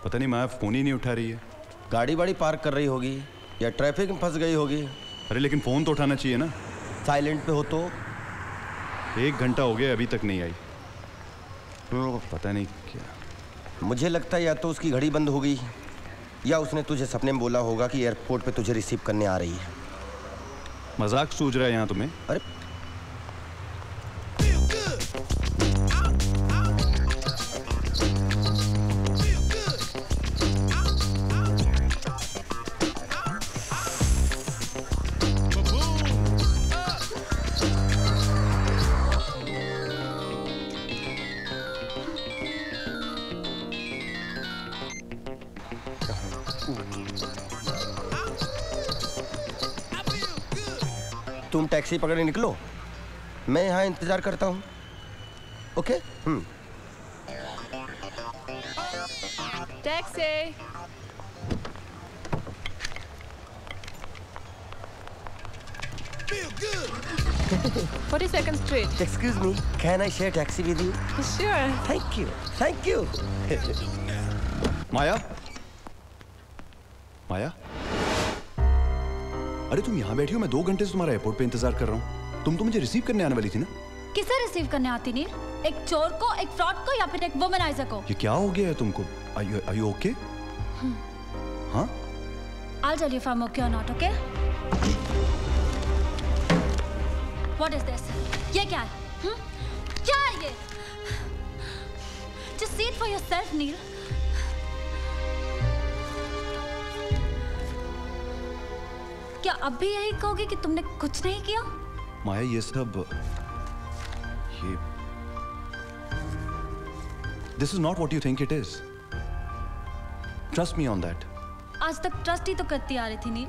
पता नहीं माया फोन ही नहीं उठा रही है। गाड़ी वाड़ी पार्क कर रही होगी या ट्रैफिक में फंस गई होगी। अरे लेकिन फोन तो उठाना चाहिए ना। साइलेंट पे हो तो। 1 घंटा हो गया अभी तक नहीं आई। पता नहीं क्या। मुझे लगता है या तो उसकी घड़ी बंद हो गई या उसने तुझे सपने में बोला होगा कि एयरपोर्ट पे तुझे रिसीव करने आ रही है। मजाक सूझ रहा है यहाँ तुम्हें? अरे तुम टैक्सी पकड़े निकलो, मैं यहाँ इंतजार करता हूँ। Okay? Taxi. 42nd Street. Excuse me, can I share taxi with you? Sure. Thank you, thank you. माया, माया, अरे तुम यहाँ बैठी हो, मैं 2 घंटे से तुम्हारा एयरपोर्ट पे इंतजार कर रहा हूँ। तुम तो मुझे रिसीव करने आने वाली थी ना? किसे रिसीव करने आती नील? एक चोर को, एक फ्रॉड को या फिर एक वुमनाइजर को? ये क्या हो गया है तुमको? Are you okay? हाँ? I'll tell you if I'm okay or not, okay? What is this? ये क्या है? क्या है ये? Just see it for yourself, नील. क्या अब भी यही कहोगे कि तुमने कुछ नहीं किया? माया ये सब This is not what you think it is. Trust me on that. आज तक ट्रस्ट ही तो करती आ रही थी नील।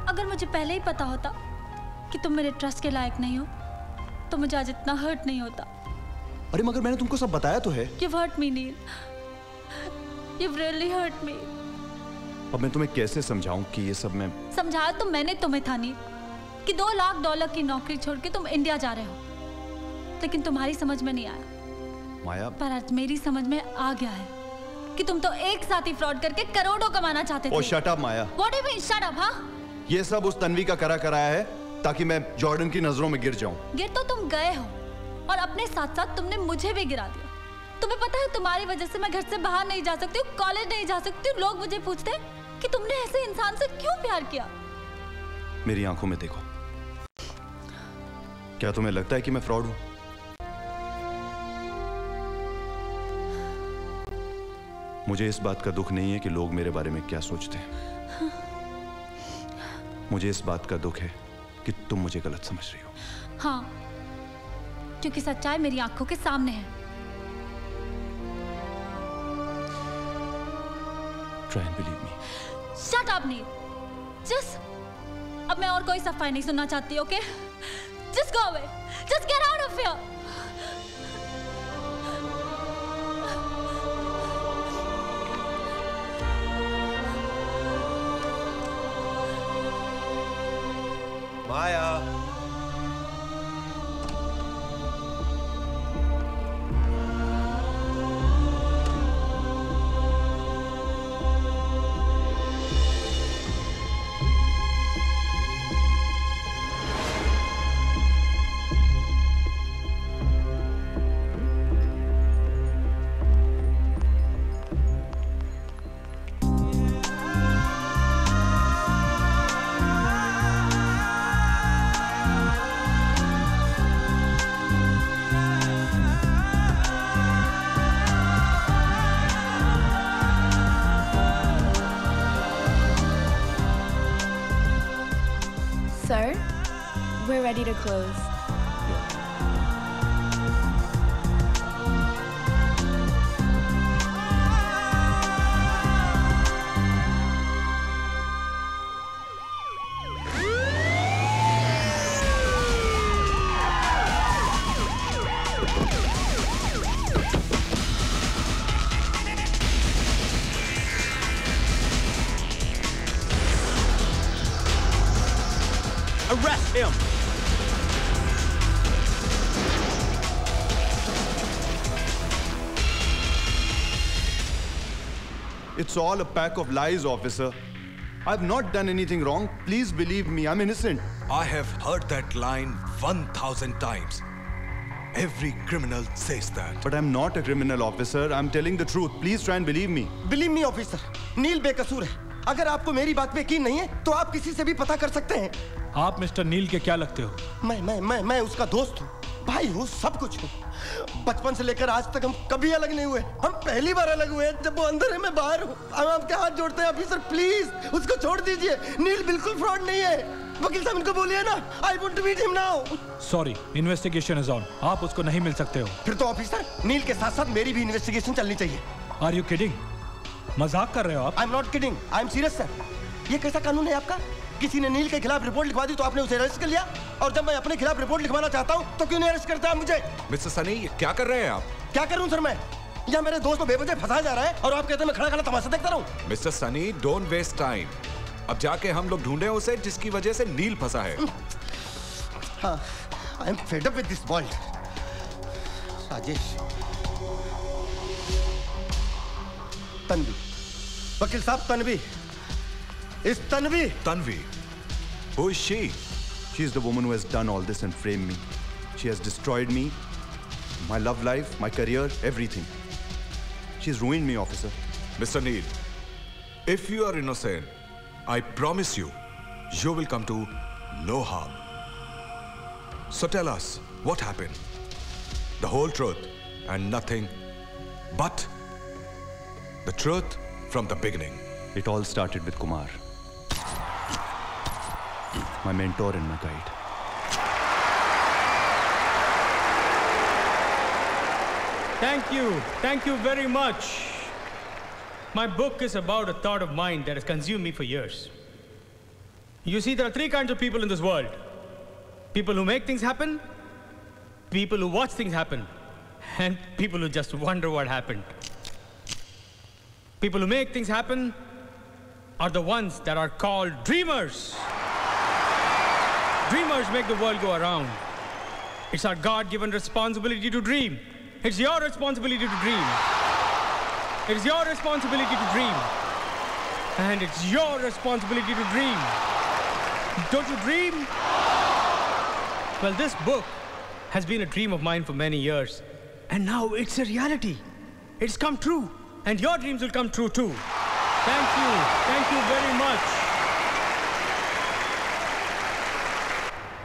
अगर मुझे पहले ही पता होता कि तुम मेरे ट्रस्ट के लायक नहीं हो तो मुझे आज इतना हर्ट नहीं होता। अरे मगर मैंने तुमको सब बताया तो है। You've hurt me, नील। You've really hurt me. अब मैं तुम्हें कैसे समझाऊं कि ये सब मैं समझाया तो मैंने तुम्हें था नील कि $2 लाख की नौकरी छोड़ के तुम इंडिया जा रहे हो, लेकिन तुम्हारी समझ में नहीं आया। माया, पर आज मेरी समझ में आ गया है कि तुम तो एक साथ ही फ्रॉड करके करोड़ों कमाना चाहते थे। Oh, shut up, Maya. What do you mean, shut up, हाँ? ये सब उस तन्वी का कराया है ताकि मैं जॉर्डन की नजरों में गिर जाऊं। गिर तो तुम गए हो और अपने साथ साथ तुमने मुझे भी गिरा दिया। तुम्हें पता है तुम्हारी वजह से मैं घर से बाहर नहीं जा सकती हूँ, कॉलेज नहीं जा सकती हूँ। लोग मुझे पूछते हैं कि तुमने ऐसे इंसान से क्यों प्यार किया। मेरी आंखों में देखो, क्या तुम्हें लगता है कि मैं फ्रॉड हूं? मुझे इस बात का दुख नहीं है कि लोग मेरे बारे में क्या सोचते हैं। मुझे इस बात का दुख है कि तुम मुझे गलत समझ रही हो। हाँ, क्योंकि सच्चाई मेरी आंखों के सामने है। Try and believe me. Shut up, नील। अब मैं और कोई सफाई नहीं सुनना चाहती, okay? Just go away. Just get out of here. Maya, Sir, we're ready to close. Arrest him! It's all a pack of lies, officer. I've not done anything wrong. Please believe me, I'm innocent. I have heard that line 1,000 times. Every criminal says that. But I'm not a criminal, officer. I'm telling the truth. Please try and believe me. Believe me, officer. नील बेकसूर है. अगर आपको मेरी बात पे यकीन नहीं है, तो आप किसी से भी पता कर सकते हैं. आप मिस्टर नील के क्या लगते हो? मैं उसका दोस्त हूँ, भाई हूँ, सब कुछ हूँ. बचपन से लेकर आज तक हम कभी अलग नहीं हुए. हम पहली बार अलग हुए जब वो अंदर है, मैं बाहर हूँ. हम आपके हाथ जोड़ते हैं ऑफिसर, प्लीज उसको छोड़ दीजिए. नील बिल्कुल फ्रॉड नहीं है. वकील साहब इनको बोलिए ना. I want to meet him now. Sorry, investigation is on. आप उसको नहीं मिल सकते हो. फिर तो ऑफिसर नील के साथ साथ मेरी भी इन्वेस्टिगेशन चलनी चाहिए. Are you kidding? मजाक कर रहे हो आप? I am not kidding, I am serious sir. ये कैसा कानून है आपका? किसी ने नील के खिलाफ रिपोर्ट लिखवा दी तो आपने उसे अरेस्ट कर लिया, और जब मैं अपने खिलाफ रिपोर्ट लिखवाना चाहता हूँ तो क्यों नहीं अरेस्ट करते आप मुझे? मिस्टर सनी, क्या कर रहे हैं आप? क्या करूँ सर मैं? यहाँ मेरे दोस्त को बेवजह फंसाया जा रहा है और आप कहते हैं मैं खड़ा खड़ा तमाशा देखता रहूँ. Mister Sunny, don't waste time. अब जाके हम लोग ढूंढे उसे जिसकी वजह से नील फंसा है. हाँ, I am fed up with this world. Rajesh, Tanvi, वकील साहब, तन्वी. इस Tanvi. Tanvi, who is she? She is the woman who has done all this and framed me. She has destroyed me, my love life, my career, everything. She's ruined me, officer. Mr. Neil, if you are innocent, I promise you, you will come to no harm. So tell us, what happened? The whole truth and nothing but the truth from the beginning. It all started with Kumar, my mentor and my guide. Thank you very much. My book is about a thought of mine that has consumed me for years. You see, there are three kinds of people in this world. People who make things happen, people who watch things happen, and people who just wonder what happened. People who make things happen are the ones that are called dreamers. Dreamers make the world go around. It's our God-given responsibility to dream. It's your responsibility to dream. It's your responsibility to dream. And it's your responsibility to dream. Don't you dream? Well, this book has been a dream of mine for many years. And now it's a reality. It's come true. And your dreams will come true too. Thank you. Thank you very much.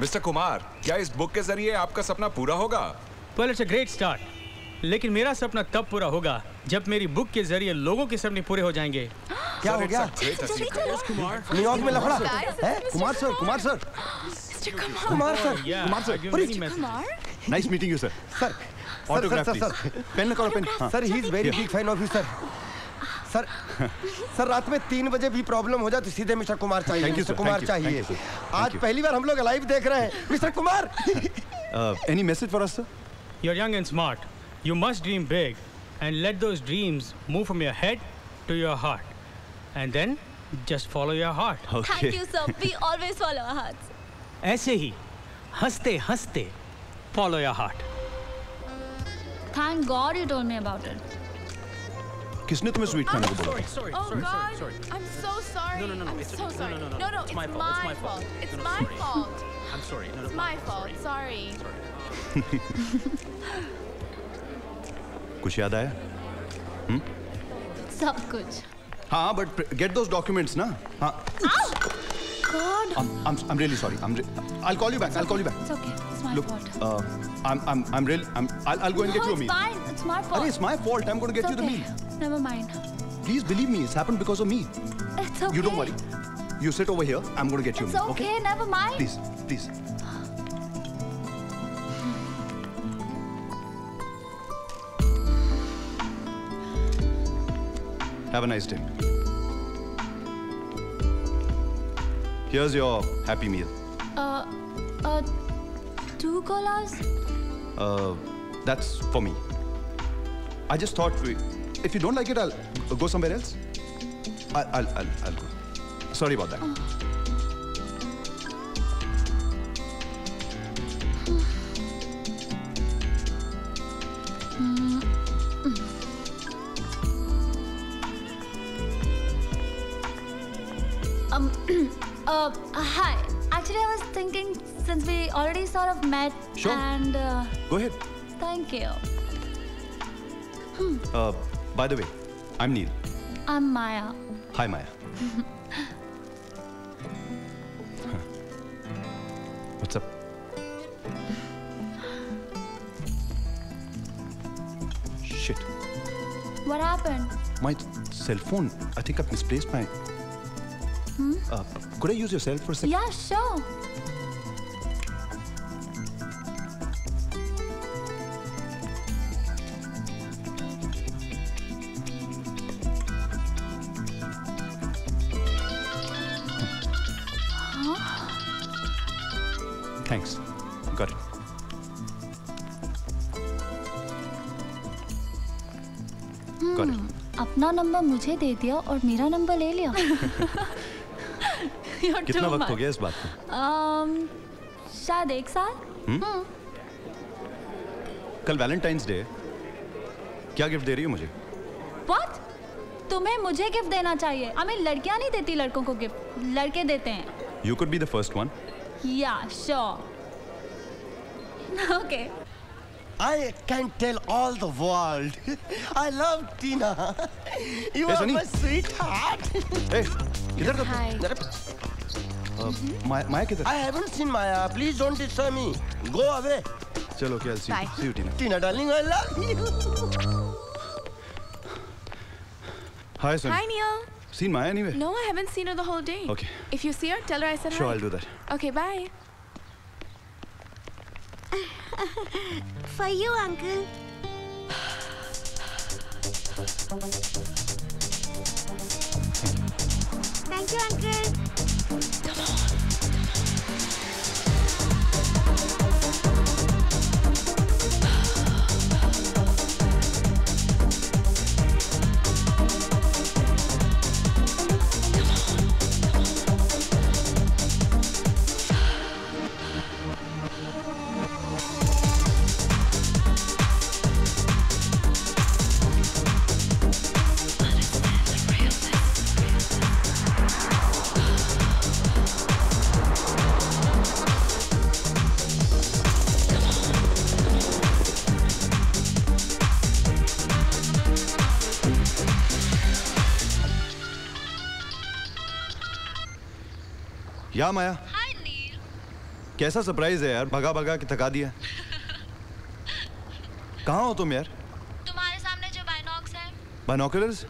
Mister Kumar, क्या इस book के जरिए आपका सपना पूरा होगा? Well, it's a great start. लेकिन मेरा सपना तब पूरा होगा जब मेरी बुक के जरिए लोगों के सपने पूरे हो जाएंगे. क्या हो गया? न्यूयॉर्क में लफड़ा है? Kumar sir, Kumar sir, Kumar sir, Kumar sir. Nice meeting you, sir. Sir, Autograph, sir, please. Pen करो, pen. Sir, he is very big fan of you, sir. Sir रात में 3 बजे भी प्रॉब्लम हो जाए तो सीधे मिस्टर कुमार चाहिए. Thank you, sir. Mister Kumar चाहिए. आज पहली बार हम लोग लाइव देख रहे हैं. Mister Kumar. Any message for us, sir? You're young and smart. You must dream big and let those dreams move from your head to your heart. And then just follow your heart. Okay. Thank you, sir. We always follow our hearts. ऐसे ही हंसते हंसते follow your heart. Thank God you told me about it. किसने तुम्हें sweet खाने को बोला? Oh God, I'm so sorry. I'm so sorry. No, it's my fault. It's my fault. I'm sorry. It's my fault. Sorry. कुछ याद आया? सब कुछ. हाँ, but get those documents, ना? हाँ. God. I'm really sorry. I'll call you back. I'll call you back. It's okay. It's my Look, fault. I'll go and get you a It's meal. fine. It's my fault. Arey, it's my fault. I'm going to get It's you the okay. meal. Never mind. Please believe me. It's happened because of me. It's okay. You don't worry. You sit over here. I'm going to get you a It's meal. okay. Never mind. Please, please. Have a nice day. Here's your happy meal. 2 colas? That's for me. I just thought if you don't like it, I'll go somewhere else. I'll go. Sorry about that. Hi. Actually, I was thinking since we already sort of met. Sure. And Go ahead. thank you. By the way, I'm Neil. I'm Maya. Hi, Maya. What's up? Shit. What happened? My cell phone. I think I've misplaced my. Could I use your cell for a second? Yeah, sure. Thanks. Got it. Got it. अपना number मुझे दे दिया और मेरा number ले लिया. You're कितना too वक्त हो much. गया इस बात को? शायद 1 साल. कल वैलेंटाइंस डे है. क्या गिफ्ट दे रही हो मुझे? What? तुम्हें मुझे गिफ्ट देना चाहिए. हमें लड़कियां नहीं देती लड़कों को गिफ्ट, लड़के देते हैं. You could be the first one. Yeah, sure. Okay. I can tell all the world. I love Tina. You Hey, are Sunny. my sweetheart. Hey, किधर था? Hi. माया किधर? I haven't seen Maya. Please don't disturb me. Go away. चलो क्या? Bye. See you, Tina. Tina, darling, I love you. Hi, son. Hi, Neil. Seen Maya anyway? No, I haven't seen her the whole day. Okay. If you see her, tell her I said Sure, hi. I'll do that. Okay, bye. For you, uncle. Thank you, uncle. या माया, Hi, Neil. कैसा surprise है यार, भगा भगा के थका दिया. कहाँ हो तुम यार? तुम्हारे सामने जो बाइनॉक्स है. बाइनोकुलर्स?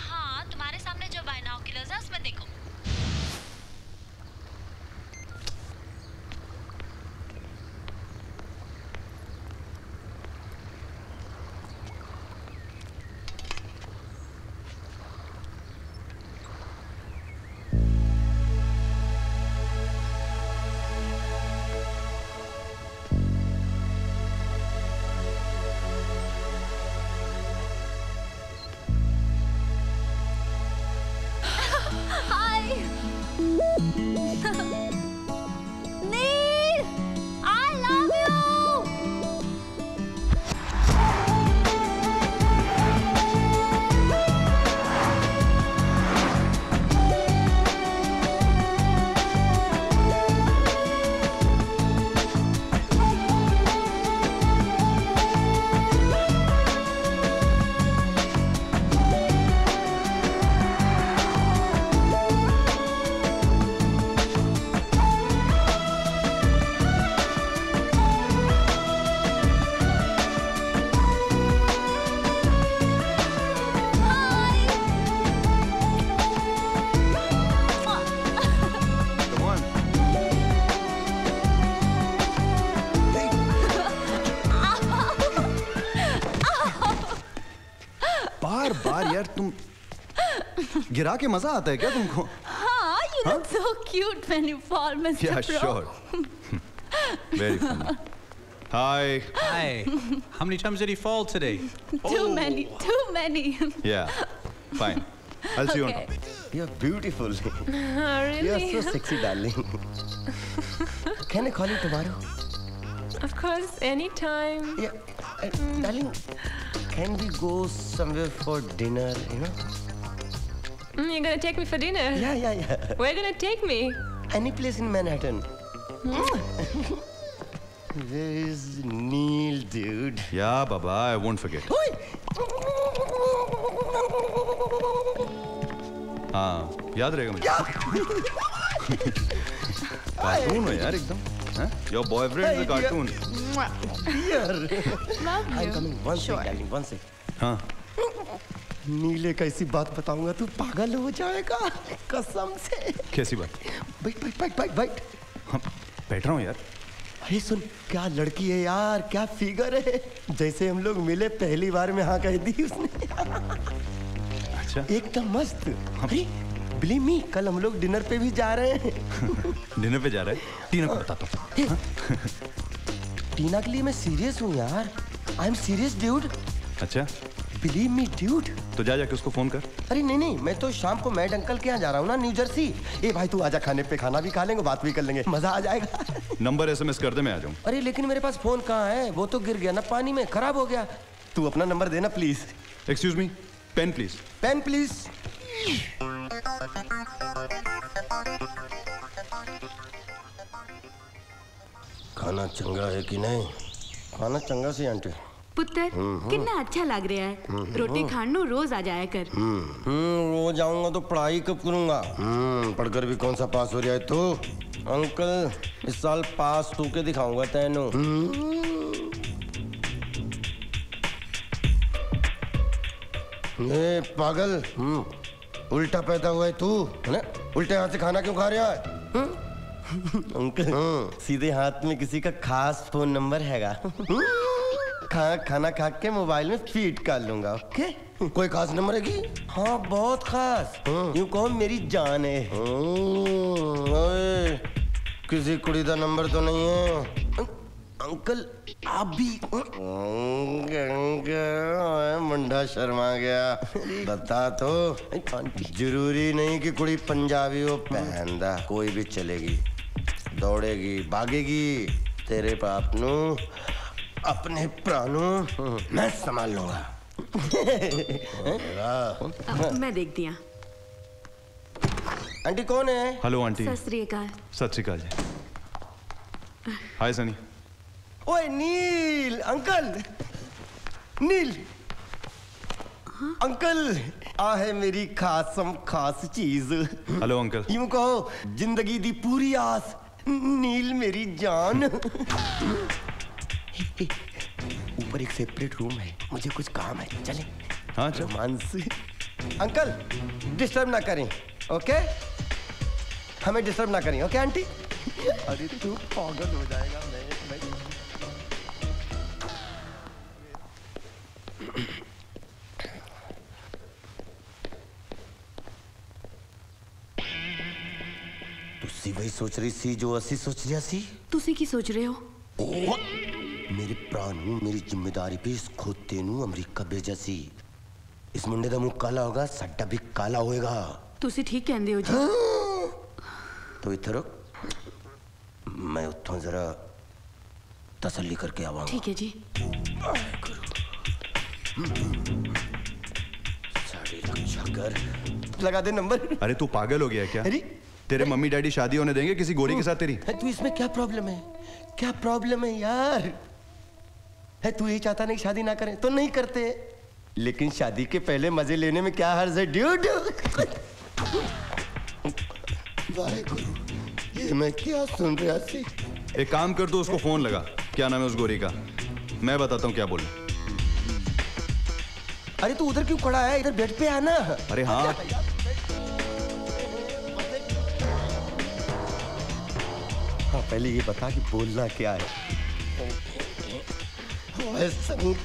हाँ, तुम्हारे सामने जो बाइनॉक्यूलर्स है उसमें देखो. Hi. Neil, I love you. Come on. बार बार यार तुम गिरा के मजा आता है क्या तुमको? हाँ, you look so cute when you fall, Mr. Yeah, Pro. sure. Very funny. Hi. Hi. How many times did he fall today? Too many, too many. Yeah. Fine. I'll see you on Okay. top. You're beautiful. Really? You're so sexy, darling. Can I call you tomorrow? Of course, anytime. Yeah. Darling, can we go somewhere for dinner, you know? You're gonna take me for dinner? Yeah. Where you gonna take me? Any place in Manhattan. Where is Neil, dude? Yeah, Baba, I won't forget. हाँ, याद रहेगा मुझे। Cartoon हो यार एकदम। Your boyfriend is a cartoon. Dear. Love you. I'm coming. One second. हाँ। नीले कैसी बात बताऊंगा तू पागल हो जाएगा कसम से। कैसी बात? बैठ। हाँ, बैठ रहा हूँ यार। अरे सुन, क्या लड़की है यार, क्या फिगर है। जैसे हम लोग मिले पहली बार में हाँ कह दी उसने। अच्छा। एकदम मस्त। अरे बिलीव मी, कल हम लोग डिनर पे भी जा रहे हैं। डिनर पे जा रहे हैं? टीना को बताता हूँ। टीना के लिए मैं सीरियस हूँ यार। I am serious dude. अच्छा। Believe me dude. तो जाके उसको फोन कर। अरे नहीं, मैं तो शाम को मैड अंकल के यहाँ जा रहा हूँ ना, न्यू जर्सी। ए भाई तू आजा, खाने पे खाना भी खा लेंगे, बात भी कर लेंगे, मजा आ जाएगा। नंबर SMS कर दे, मैं आ जाऊँ। अरे लेकिन मेरे पास फोन कहाँ है, वो तो गिर गया ना पानी में, खराब हो गया। तू अपना नंबर देना please. Excuse me, pen please. Pen please. खाना चंगा है कि नहीं? खाना चंगा सी आंटी। पुत्र कितना अच्छा लग रहा है। रोटी खाने रोज आ जाया कर। रोज आऊंगा तो पढ़ाई कब करूंगा? पढ़कर भी कौन सा पास हो रहा है तू? अंकल इस साल पास तू के दिखाऊंगा तेनू। पागल, उल्टा पैदा हुआ है तू, है ना? उल्टे हाथ से खाना क्यों खा रहा है? अंकल सीधे हाथ में किसी का खास फोन नंबर हैगा। खाना खा के मोबाइल में फीड कर लूंगा। ओके? कोई खास नंबर है की? हाँ बहुत खास। यूं कहो मेरी जान है। किसी कुड़ी का नंबर तो नहीं है? अंकल आप भी मुंडा शर्मा गया। बता तो, जरूरी नहीं कि कुड़ी पंजाबी हो पहनदा, कोई भी चलेगी, दौड़ेगी, भागेगी। तेरे बाप नू अपने प्राणों मैं संभाल लूंगा। मैं देख दिया। आंटी कौन है? Hello aunty. सत श्री अकाल। सत श्री अकाल जी। हाय सनी। ओए नील अंकल, नील अंकल आ है मेरी खास चीज। Hello uncle. यूं कहो जिंदगी दी पूरी आस, नील मेरी जान। ऊपर एक सेपरेट रूम है, मुझे कुछ काम है, चले? हाँ चल। रोमांस। अंकल डिस्टर्ब ना करें, ओके? हमें डिस्टर्ब ना करें, ओके आंटी? अरे तू पागल हो जाएगा। तुसी वही सोच रही सी जो असी सोच रहा सी? तुसी की सोच रहे हो? मेरे प्राणों मेरी जिम्मेदारी पे इस खोते नू अमेरिका भेजा सी। इस मुंडे दा मुंह काला होगा, साडा भी काला होएगा। तुसी ठीक कहंदे हो जी। तो इधर रुक, मैं उत्थों जरा तसल्ली करके आवांगा। ठीक है जी। साड़ी रक्षा कर। लगा दे नंबर। अरे तू पागल हो गया क्या? अरे तेरे मम्मी डैडी शादी होने देंगे किसी गोरी के साथ तेरी? तू इसमें क्या प्रॉब्लम है? क्या प्रॉब्लम है यार? है तू ये चाहता नहीं शादी ना करें तो नहीं करते, लेकिन शादी के पहले मजे लेने में क्या हर्ज है ड्यूड? ये मैं क्या सुन रहा थी? एक काम कर, तू उसको फोन लगा। क्या नाम है उस गोरी का? मैं बताता हूँ क्या बोलना। अरे तू उधर क्यों खड़ा है? इधर बेड पे आना। अरे हाँ। पहले ये बता कि बोलना क्या है।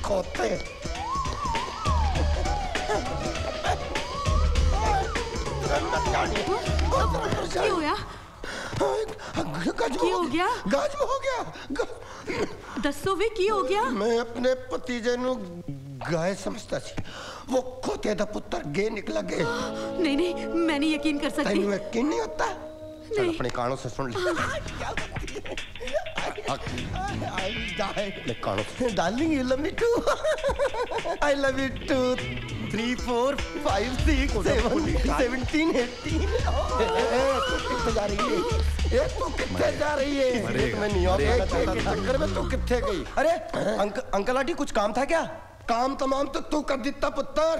खोते क्या होया? की हो गया? गाज हो गया। दसो वे की हो गया? मैं अपने भतीजे नू गाय समझता सी, वो खोते दा पुत्र गे निकला गे। नहीं मैं नहीं यकीन कर सकती। तेनू यकीन नहीं होता? चल अपने कानों से सुन ले। कानों से। Darling you love me too. I love you too. 3 4 5 6 7 17 18 कितने जा रही है? तू कितने जा रही है? मैं न्यूयॉर्क के चक्कर में तू कितने गई? अरे अंकल आंटी कुछ काम था क्या? काम तमाम तो तू कर देता पुत्र,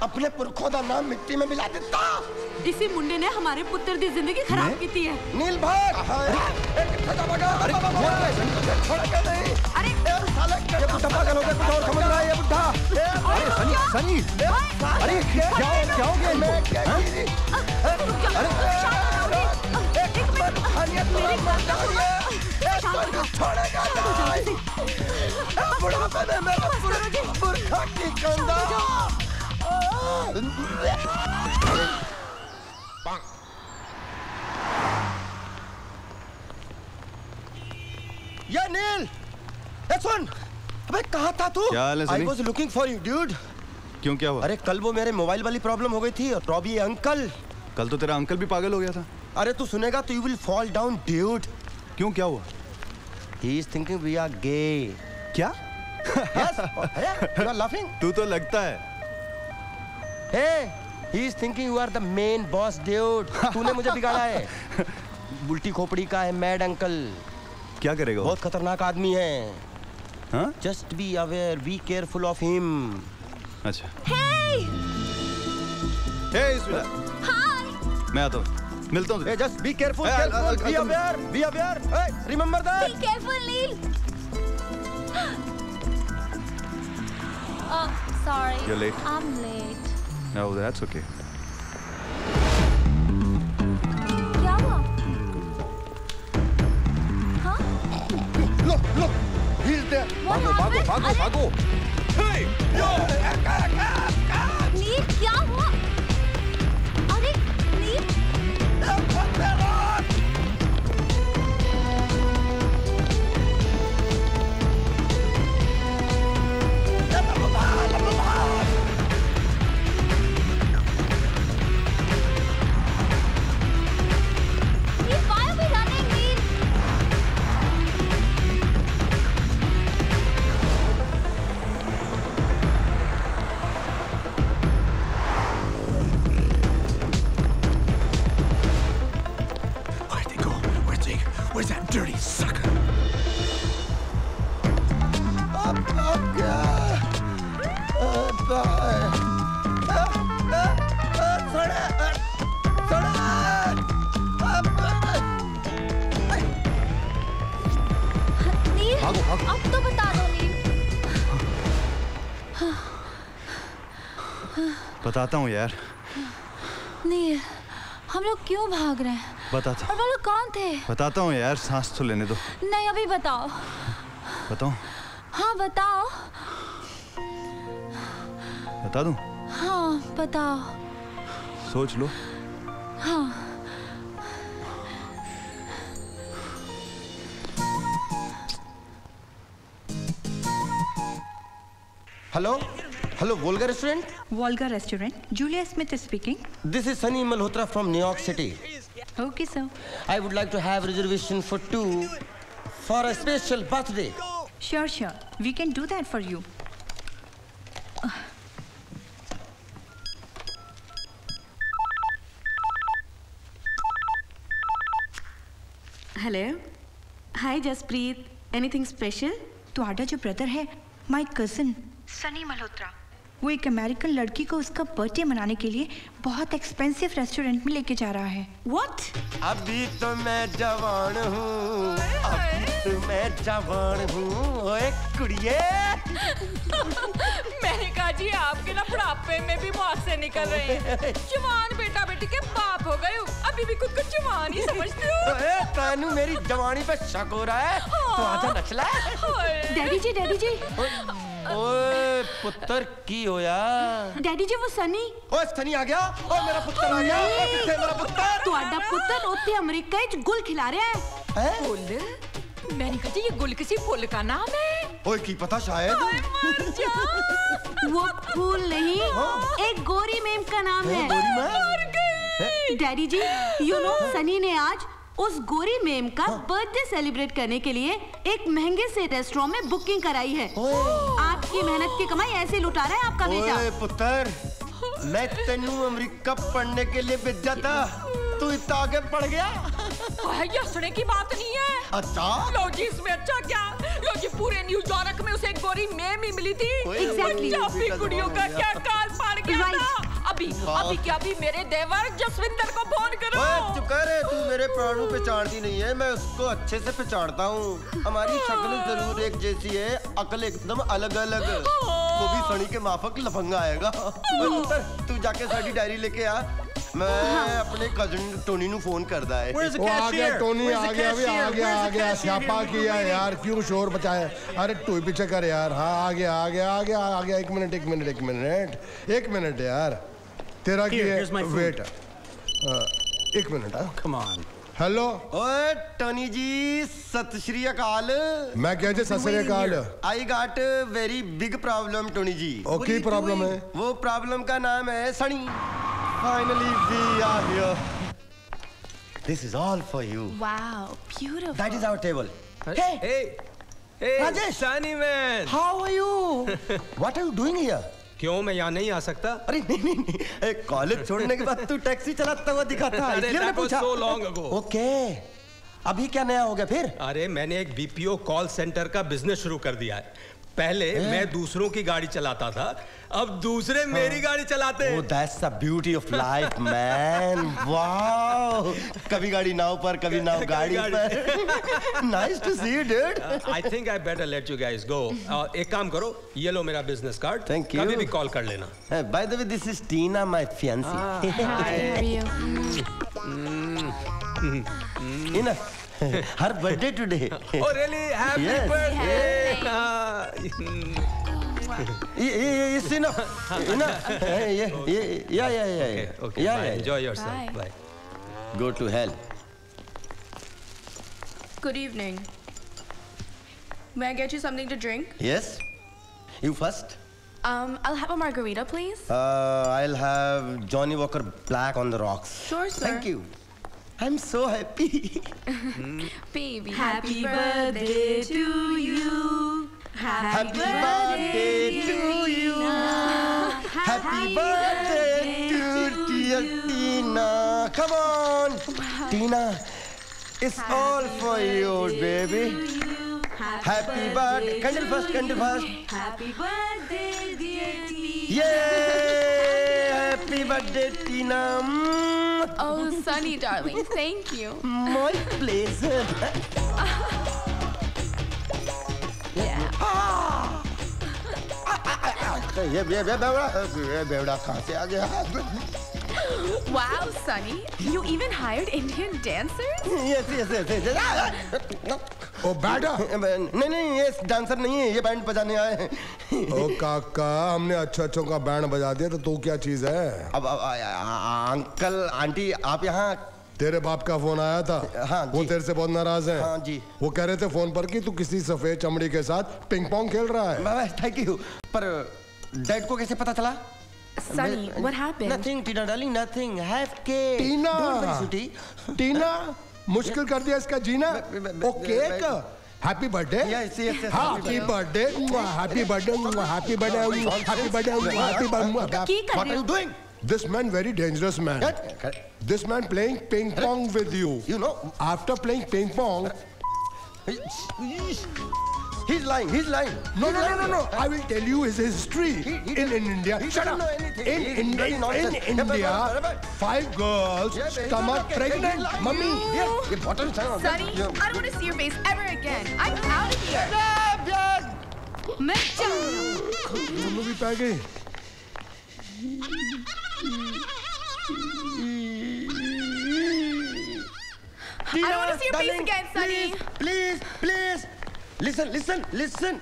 अपने पुरखों का नाम मिट्टी में मिला देता। इसी मुंडे ने हमारे पुत्र की जिंदगी खराब की थी है। नील भाग। अरे छोड़ा क्या नहीं? अरे ये बुढ़ा पागल हो गया, कुछ और समझ रहा है ये बुढ़ा। अरे सनी सनी, अरे क्या हो गया इनको? छोड़ेगा नहीं। बुढ़ापे में मेरा पुरखा की कंधा। या नील, सुन, अबे कहाँ था तू? क्या हाल है Sunny? I was looking for you, dude. क्यों, क्या हुआ? अरे कल वो मेरे मोबाइल वाली प्रॉब्लम हो गई थी और रॉबी अंकल। कल तो तेरा अंकल भी पागल हो गया था। अरे तू सुनेगा तो you will fall down, dude. क्यों, क्या हुआ? He is thinking we are gay. क्या? Yes. You are laughing? तू तो लगता है। Hey, he is thinking you are the main boss, dude. तूने मुझे बिगाड़ा है। उल्टी खोपड़ी का है मैड अंकल। क्या करेगा? बहुत खतरनाक आदमी है। हाँ? Just be aware, be careful of him. अच्छा। Hey! Hey, Ismila. Hi! मैं आता हूँ। मिलता हूँ। Hey, just be careful, Hey, careful. Be aware, be aware. Hey, remember that. Be careful, Neil. Oh, sorry. You're late. I'm late. No, that's okay. क्या हुआ? हाँ? Look, he's there. भागो। Hey, yo, नील, क्या हुआ? अरे, नील? Why are we running, Neil? Where'd they go? Where's that dirty sucker? नील, अब तो बता दो, नील। बताता हूँ यार। नील, हम लोग क्यों भाग रहे हैं? बताता और वो लोग कौन थे? बताता हूँ यार, सांस तो लेने दो। नहीं, अभी बताओ। बताऊँ? हाँ, बताओ। बता दूँ? हाँ, बताओ। सोच लो। हाँ। Hello, Volga Restaurant? Volga Restaurant. Julia Smith is speaking. This is Sunny Malhotra from New York City. Okay, sir. I would like to have reservation for 2 for a special birthday. Sure. We can do that for you. Hello, hi Jaspreet, anything special? तुम्हारा जो brother है, my cousin Sunny Malhotra, वो एक American लड़की को उसका birthday मनाने के लिए बहुत एक्सपेंसिव रेस्टोरेंट में लेके जा रहा है। What? अभी तो मैं जवान हूँ, ओए कुड़िए। मैंने कहा जी आपके ना बुढ़ापे में भी मुआवजे निकल रहे हैं। जवान बेटा बेटी के बाप हो गए हो, अभी भी खुद को जवान ही समझते हो। तानू मेरी जवानी पे शक हो रहा है, तो आजा नचला। डैडी जी। ओए पुत्र की होया? डैडी जी वो सनी। ओए सनी आ गया? ओए मेरा पुत्र आ गया? ओए किथे मेरा पुत्र? ਤੁਹਾਡਾ पुत्र ਉੱਥੇ अमेरिका ਵਿੱਚ गुल खिला रहा है। गुल? मैंने कहा जी ये गुल किसी फूल का नाम है। ओए की पता शायद। मर जा। वो फूल नहीं, एक गोरी मैम का नाम है। गोरी मैम? मर गई। Daddy ji, you know Sunny ने आज उस गोरी मेम का बर्थडे सेलिब्रेट करने के लिए एक महंगे से रेस्टोरेंट में बुकिंग कराई है। आपकी मेहनत की कमाई ऐसे लुटा रहा है आपका बेटा। ओए पुत्र, मैं तेनू अमेरिका पढ़ने के लिए भेजा था, तू इतना आगे पढ़ गया। ये हंसने की बात नहीं है। अच्छा लो जी, इसमें अच्छा क्या? लो जी, पूरे न्यूयॉर्क में उसे एक गोरी मेम ही मिली थी। Exactly. पंजाबी कुड़ियों का क्या काल पड़ गया था। अभी क्या भी मेरे देवर जसविंदर को फोन करो। चुप कर, तू मेरे प्राणों पहचानती नहीं है, मैं उसको अच्छे से पहचानता हूँ। हमारी शक्ल जरूर एक जैसी है, अकल एकदम अलग अलग। वो भी सनी के माफक लफंगा आएगा। तू जाके साडी डायरी लेके आ, मैं अपने कजन टोनी नु फोन करदा है। वो आ गया टोनी, आ गया स्यापा किया यार, क्यों शोर बचाया? अरे तू पीछे कर यार। हाँ आ गया। एक मिनट यार, तेरा की है? वेट एक मिनट। Come on. हेलो ओए टोनी जी, सत श्री अकाल। मैं क्या जी Sat Shri Akal. I got very big problem Tony ji. Okay problem है? वो प्रॉब्लम का नाम है Sunny. Finally we are here. This is all for you. Wow, beautiful. That is our table. Hey, Rajesh. Sunny man. How are you? What are you doing here? क्यों मैं यहाँ नहीं आ सकता? अरे नहीं, कॉलेज छोड़ने के बाद तू टैक्सी चलाता हुआ दिखा था, इसलिए मैंने पूछा। So long ago. Okay. अभी क्या नया हो गया फिर? अरे मैंने एक बीपीओ कॉल सेंटर का बिजनेस शुरू कर दिया है। पहले मैं दूसरों की गाड़ी चलाता था, अब दूसरे मेरी गाड़ी चलाते हैं। Oh, that's the beauty of life, man. Wow. कभी गाड़ी नाव पर, कभी नाव गाड़ी पर। Nice to see you, dude. I think I better let you guys go. एक काम करो, ये लो मेरा बिजनेस कार्ड। Thank you. कभी भी कॉल कर लेना। By the way, this is Tina, my fiancée. Tina, her birthday today. Oh really? Happy birthday! It's enough. Yeah. Enjoy yourself. Bye. Go to hell. Good evening. May I get you something to drink? Yes. You first. I'll have a margarita, please. I'll have Johnny Walker Black on the rocks. Sure, sir. Thank you. I'm so happy. Baby, Happy birthday to you. Happy birthday to you. Happy birthday to dear Tina. Come on, Tina. It's all for you, baby. Happy birthday. Candle first. Happy birthday, dear Tina. Yay! Happy birthday, Tina. Oh, Sunny, darling, thank you. My pleasure. ये बेवड़ा कहाँ से आ गया? Wow, Sunny, you even hired Indian dancers? Yes. ओ बैठा? नहीं, ये dancer नहीं है, ये बैंड बजाने आए हैं। ओ काका, हमने अच्छों का बैंड बजा दिया तो तू क्या चीज है? अब अंकल आंटी आप यहाँ? तेरे बाप का फोन आया था। हाँ वो तेरे से बहुत नाराज है। हाँ जी। वो कह रहे थे फोन पर कि तू किसी सफेद चमड़ी के साथ पिंग पोंग खेल रहा है। Thank you. पर डैड को कैसे पता चला? Sunny, what happened? Nothing, Tina darling, nothing. Have cake. Tina, Don't worry, sweetie. टीना, मुश्किल कर दिया इसका जीना। Oh cake, happy birthday. Yes. Happy birthday, happy birthday, happy birthday, happy birthday. What are you doing? This man very dangerous man. This man playing ping pong with you. You know, after playing ping pong. He's lying. No. I will tell you his history. In India. Shut up. In India, 5 girls stomach pregnant. Mummy. Sunny, I don't want to see your face ever again. I'm out of here. मैं जाऊँ। दोनों भी पै गए। I don't want to see your face again, Sunny. Please. Listen.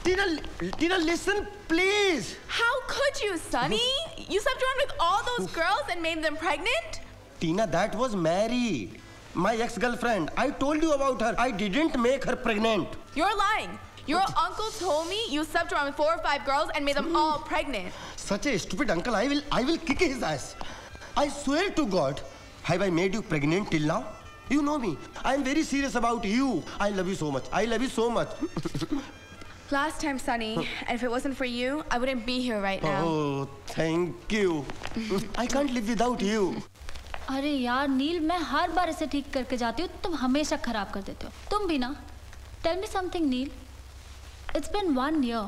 Tina, listen, please. How could you, Sunny? You slept around with all those girls and made them pregnant? Tina, that was Mary, my ex-girlfriend. I told you about her. I didn't make her pregnant. You're lying. Your uncle told me you slept around with 4 or 5 girls and made them all pregnant. Such a stupid uncle. I will kick his ass. I swear to God. Have I made you pregnant till now? You know me. I am very serious about you. I love you so much. I love you so much. Last time, Sunny, and if it wasn't for you, I wouldn't be here right now. Oh, thank you. I can't live without you. अरे यार नील, मैं हर बार इसे ठीक करके जाती हूँ, तुम हमेशा खराब कर देते हो। तुम भी ना। Tell me something, nil. It's been 1 year.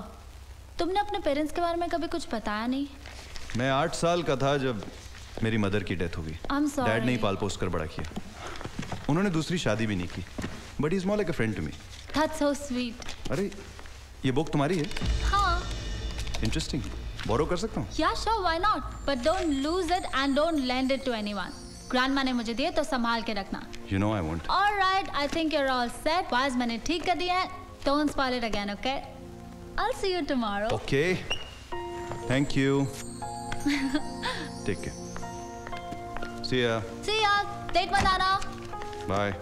तुमने अपने पेरेंट्स के बारे में कभी कुछ बताया नहीं? मैं 8 साल का था जब मेरी मदर की डेथ हो गई। I'm sorry. डैड ने ही पाल पोस कर बड़ा किया। उन्होंने दूसरी शादी भी नहीं की। But he's more like a friend to me. That's so sweet. अरे ये बुक तुम्हारी है? हाँ। Interesting. बोरो कर सकता हूँ? Yeah, sure, why not? But don't lose it and don't lend it to anyone. Grandma ने मुझे दिए तो संभाल के रखना। You know I won't. All right, I think you're all set. Was मैंने ठीक कर दिया है। Don't spoil it again, okay? I'll see you tomorrow. Okay. Thank you. Take care. See ya. See ya. Date मत आना। Bye.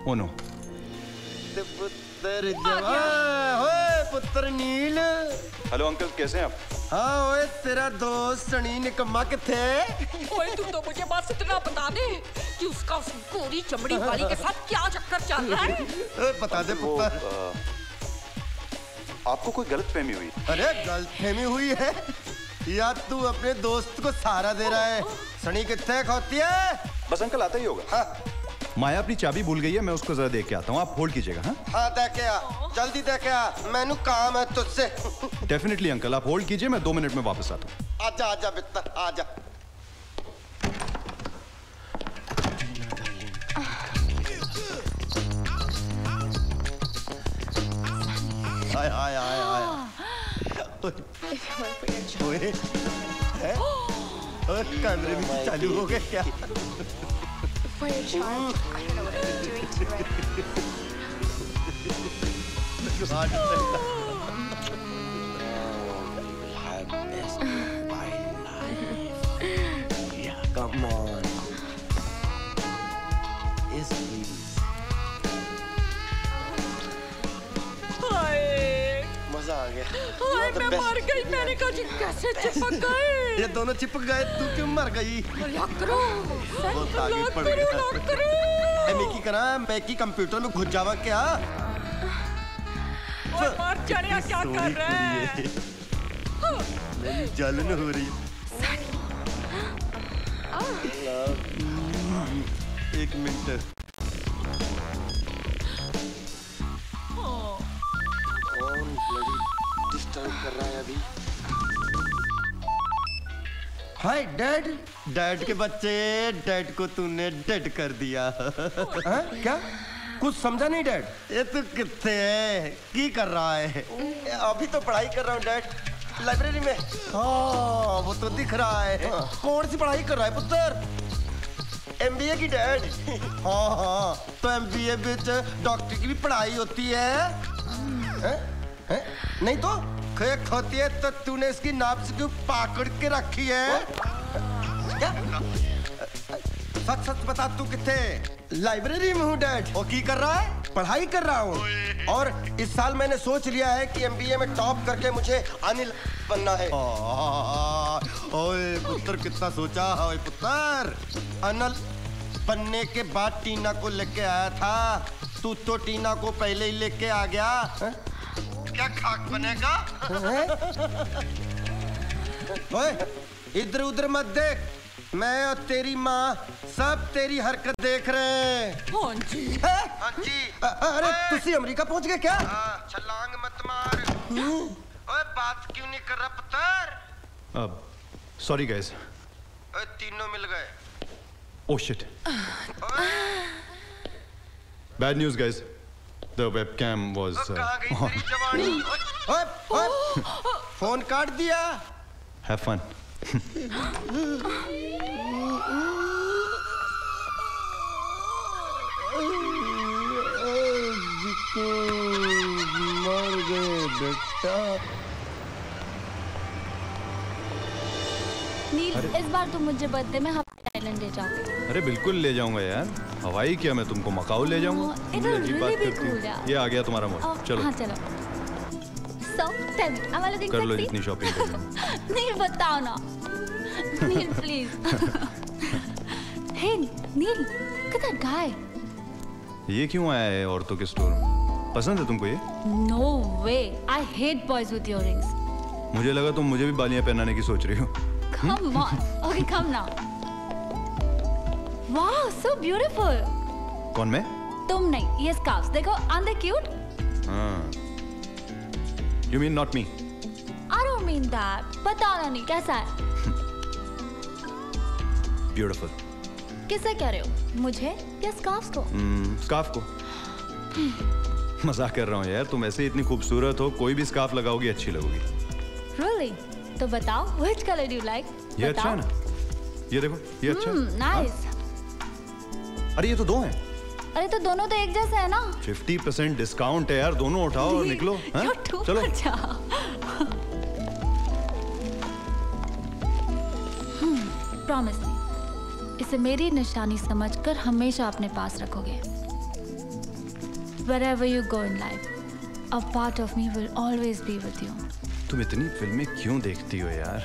Oh no. पुत्र जवान, ओए पुत्र नील। हेलो अंकल, कैसे हैं आप? हाँ ओए, तेरा दोस्त सनी निकम्मा किथे? ओए तू तो मुझे बस इतना बता दे कि उसका उस गोरी चमड़ी वाली के साथ क्या चक्कर चल रहा है? ओए बता दे पुत्र। आपको कोई गलतफहमी हुई? अरे गलतफहमी हुई है या तू अपने दोस्त को सहारा दे रहा है? सनी किथे खोती है? बस अंकल आता ही होगा। हाँ। माया अपनी चाबी भूल गई है, मैं उसको जरा देख के आता हूँ, आप होल्ड कीजिएगा। हाँ हाँ, देख के आ, जल्दी देख के आ, मैनू काम है तुझसे। डेफिनेटली अंकल, आप होल्ड कीजिए, मैं 2 मिनट में वापस आता हूँ। आजा आजा बित्तर, आजा। आय आय आय आय। ओए, कैमरे भी चालू हो गए क्या? For your child, I don't know what I've been doing to it. Come on. Yes, please. मजा आ गया। हाय मैं मर गई, मैंने कहा जी कैसे चिपक गए? ये दोनों चिपक गए, तू क्यों मर गई? लॉक करो, लॉक करो। मैकी करा, मैकी कंप्यूटर में घुस जावा क्या? और मार जाने क्या कर रहे हैं? मेरी जलन हो रही है। एक मिनट। डिस्टर्ब कर रहा है अभी। Hi dad. डैड के बच्चे, डैड को तूने डेड कर दिया। क्या? कुछ समझा नहीं डैड? ये तू कितने है? की कर रहा है? अभी तो पढ़ाई कर रहा हूँ डैड, लाइब्रेरी में। हाँ वो तो दिख रहा है। कौन सी पढ़ाई कर रहा है पुत्र? MBA की डैड। हाँ हाँ, तो MBA बिच डॉक्टर की भी पढ़ाई होती है? नहीं तो खेक होती है तो तूने इसकी नाप से क्यों पकड़ के रखी है? क्या? सच सच बता, तू किथे? लाइब्रेरी में हूँ डैड। और की कर रहा है? पढ़ाई कर रहा हूँ। और इस साल मैंने सोच लिया है कि MBA में टॉप करके मुझे अनिल बनना है। ओए पुत्र कितना सोचा। ओए पुत्र, अनिल बनने के बाद टीना को लेके आया था, तू तो टीना को पहले ही लेके आ गया। क्या खाक बनेगा? ओए इधर उधर मत देख, मैं और तेरी माँ सब तेरी हरकत देख रहे हैं। हाँ जी। हाँ जी। अरे तुसी अमेरिका पहुंच गए क्या? छलांग मत मार। ओए बात क्यों नहीं कर रहा पुत्र? Sorry guys. ओए तीनों मिल गए। Oh shit. Bad news guys. The webcam was phone काट दिया। Have fun. मर गए बेटा। नील, इस बार तुम मुझे बर्थडे में हवाई आइलैंड ले जाओगे? अरे बिल्कुल ले जाऊंगा यार। हवाई क्या, मैं तुमको मकाऊ ले जाऊंगा। अजीब बात करती हूँ। ये आ गया तुम्हारा मूड। चलो। हाँ चलो। So, tell me, am I looking कर लो sexy? जितनी शॉपिंग करनी। नील बताओ ना। Neil please. Hey Neil, look at that guy. ये क्यों आया है औरतों के स्टोर में? पसंद है तुमको ये? No way. I hate boys with earrings. मुझे लगा तुम मुझे भी बालियां पहनाने की सोच रही हो। Come on. Okay, come now. Wow, so beautiful. कौन मैं? तुम नहीं, ये scarves देखो, aren't they cute? हाँ. You mean not me? I don't mean that. बताओ ना नहीं कैसा है? Beautiful. किसे कह रहे हो? मुझे या स्कार्फ को? स्कार्फ को। मजाक कर रहा हूँ यार, तुम ऐसे इतनी खूबसूरत हो, कोई भी स्कार्फ लगाओगी अच्छी लगोगी। Really? तो बताओ, which color do you like? ये अच्छा है ना? ये देखो, ये अच्छा है। Nice. अरे ये तो दो हैं। अरे तो दोनों तो एक जैसे है ना? 50% डिस्काउंट है यार, दोनों उठाओ और निकलो। चलो। Promise me. इसे मेरी निशानी समझकर हमेशा अपने पास रखोगे। Wherever you go in life, a part of me will always be with you. तुम इतनी फिल्में क्यों देखती हो यार?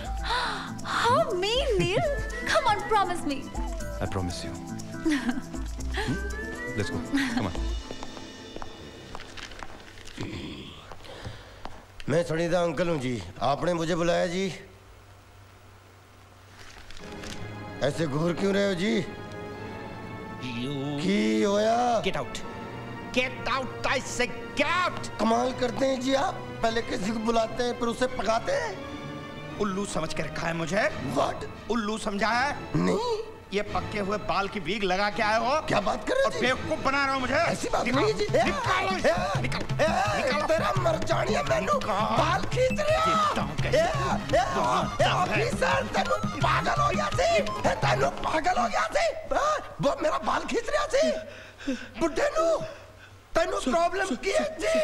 How mean, Neil? Come on, promise me. I promise you. Let's go. Come on. मैं सनीदा अंकल हूँ जी। आपने मुझे बुलाया जी? ऐसे घूर क्यों रहे हो जी? की होया? Get out. Get out, I say get out. कमाल करते हैं जी आप। पहले किसी को बुलाते हैं फिर उसे पकाते हैं। उल्लू समझ के रखा है मुझे? What? उल्लू समझा है? नहीं। ये पक्के हुए बाल की वीग लगा के आए हो? क्या बात कर रहे हो? और बेवकूफ बना रहे हो मुझे? ऐसी बात नहीं जी। निकालो तेरा मरजानिया मैनू बाल खींच रहे हो। ऑफिसर तेनू पागल हो गया सी। तेनू पागल हो गया सी। वो मेरा बाल खींच रहा सी। बुड्ढे नू तेनू प्रॉब्लम की है जी?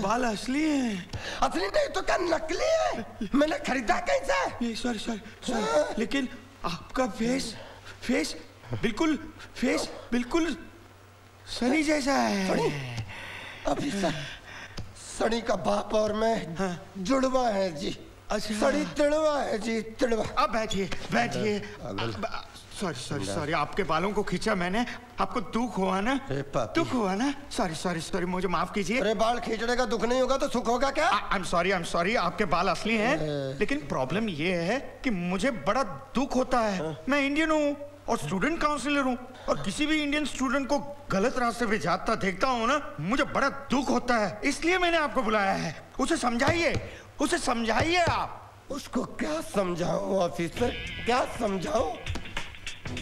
बाल असली है। असली नहीं तो क्या नकली है? मैंने खरीदा कहीं से? सॉरी लेकिन आपका फेस बिल्कुल सनी जैसा है। सनी? अभी सनी का बाप और मैं जुड़वा है जी। अच्छा। सनी तिड़वा है जी, तिड़वा। अब बैठिए। सॉरी आपके बालों को खींचा मैंने। आपको दुख हुआ ना? दुख हुआ ना? सॉरी मुझे माफ कीजिए। अरे बाल खींचने का दुख नहीं होगा तो सुख होगा क्या? आई एम सॉरी आपके बाल असली हैं। लेकिन प्रॉब्लम ये है कि मुझे बड़ा दुख होता है। मैं इंडियन हूँ और स्टूडेंट काउंसिलर हूँ, और किसी भी इंडियन स्टूडेंट को गलत रास्ते पे जाता देखता हूँ ना, मुझे बड़ा दुख होता है। इसलिए मैंने आपको बुलाया है। उसे समझाइए आप। उसको क्या समझाऊं ऑफिसर, क्या समझाऊं?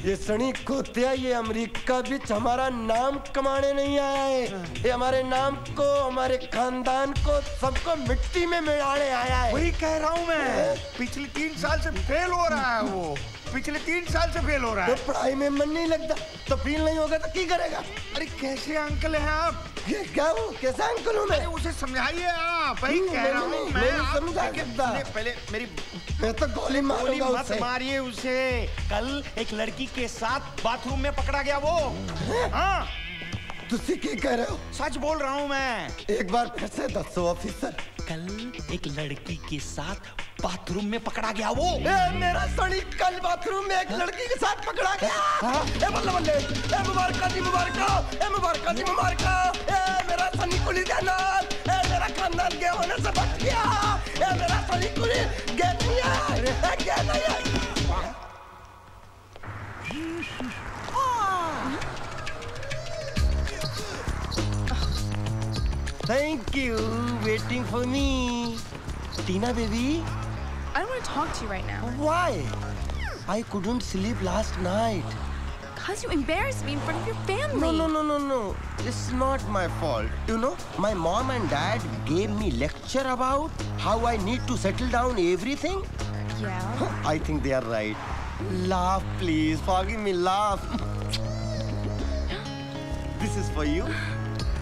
ये सनी कुत्ता, ये अमेरिका बीच हमारा नाम कमाने नहीं आया है। ये हमारे नाम को, हमारे खानदान को, सबको मिट्टी में मिलाने आया है। वही कह रहा हूँ मैं। पिछले 3 साल से फेल हो रहा है वो। पिछले 3 साल से फेल हो रहा है। तो पढ़ाई में मन नहीं लगता तो फेल नहीं होगा तो क्या करेगा? अरे कैसे अंकल हैं आप? ये क्या हूँ? कैसा अंकल हूँ मैं? उसे समझाइए आप। वही कह रहा हूँ मैं। समझा सकता। पहले मैं तो गोली मारूंगा उसे। मत मारिए उसे। कल एक लड़की के साथ बाथरूम में पकड़ा गया वो। हाँ। तुसी क्या कह रहे हो? सच बोल रहा हूँ मैं। एक बार फिर से दसो ऑफिसर। कल एक लड़की के साथ बाथरूम में पकड़ा गया वो। मेरा सनी कल बाथरूम में एक लड़की के साथ पकड़ा गया। बल्ले मुबारक जी, मुबारक जी। मेरा सनी कुली का नाम, मेरा खानदान के होने से बच गया। मेरा सनी कुली गया नहीं है। Thank you, waiting for me. Tina baby. I don't want to talk to you right now. Why? I couldn't sleep last night. Because you embarrassed me in front of your family. No. It's not my fault. You know, my mom and dad gave me lecture about how I need to settle down everything. Yeah. I think they are right. Laugh, please. Forgive me, laugh. This is for you.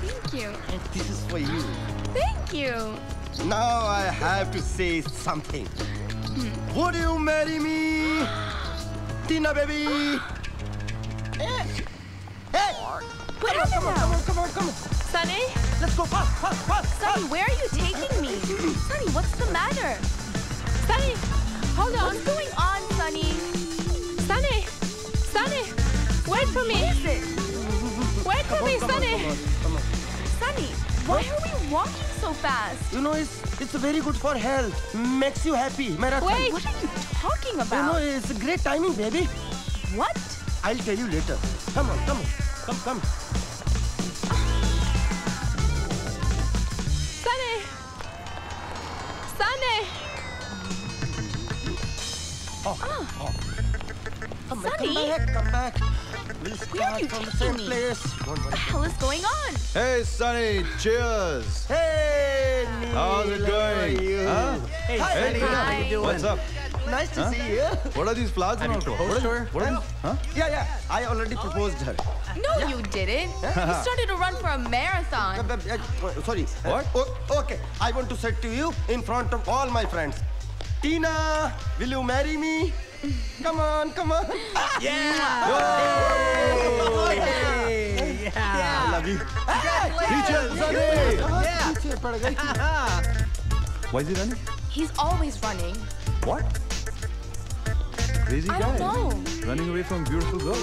Thank you. And this is for you. Thank you. Now I have to say something. Would you marry me? Tina baby. Hey! What happened now? Come on. Sunny? Let's go fast. Sunny, where are you taking me? Sunny, what's the matter? Sunny, hold on. What's going on, Sunny? Sunny! Wait for me. Wait for me, Sunny. Sunny, why are we walking so fast? You know, it's very good for health. Makes you happy. Marathon. Wait, what are you talking about? You know, it's a great timing, baby. What? I'll tell you later. Come on. Come. Sunny. Sunny. Come back. We'll Where are start you from the taking same me? place. What the hell is going on? Hey, Sunny, cheers. Hey, Neil. How's it going? How are you? Huh? Hey, Hi, Sunny, Sunny. how you doing? What's up? Nice to Huh? see you. What are these flags? Have you proposed to her? What are these? Huh? Yeah. I already proposed her. No, you didn't. You started to run for a marathon. Sorry. What? Okay. I want to say to you in front of all my friends. Tina, will you marry me? Come on. Yeah! I love you. Teacher, Sunny! Yeah! Why is he running? He's always running. What? Crazy guy. I don't know. Running away from beautiful girls.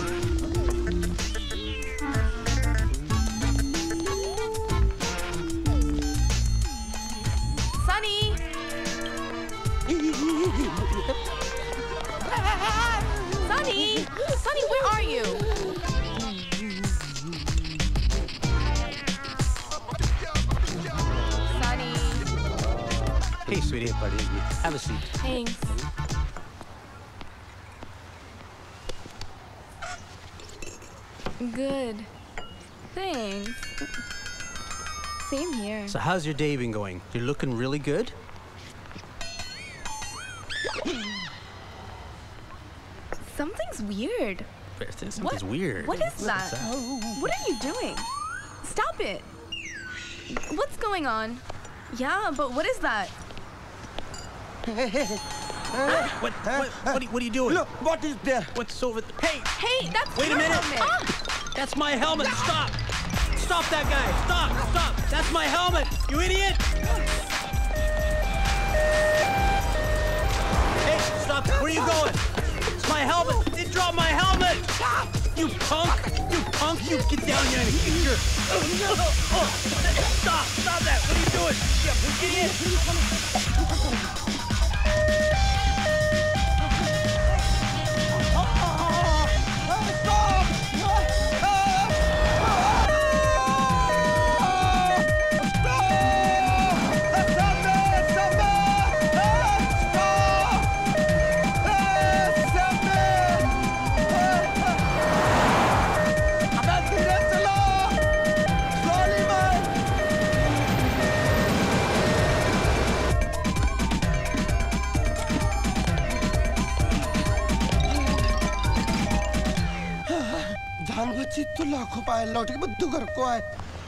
Sunny. Sunny, where are you? Sunny. Hey, sweetie, buddy. Have a seat. Thanks. Good. Thanks. Same here. So how's your day been going? You're looking really good? Something's weird. Something's weird. What is that? What are you doing? Stop it. What's going on? Yeah, but what is that? What are you doing? Look, what is there? What's over there? Hey! Hey, that's Wait a your minute! helmet. That's my helmet! Stop! Stop that guy! Stop! That's my helmet! You idiot! Hey, stop! Where are you going? It's my helmet! They dropped my helmet! You punk! You get down here and kick your... Oh, stop that! What are you doing? You idiot!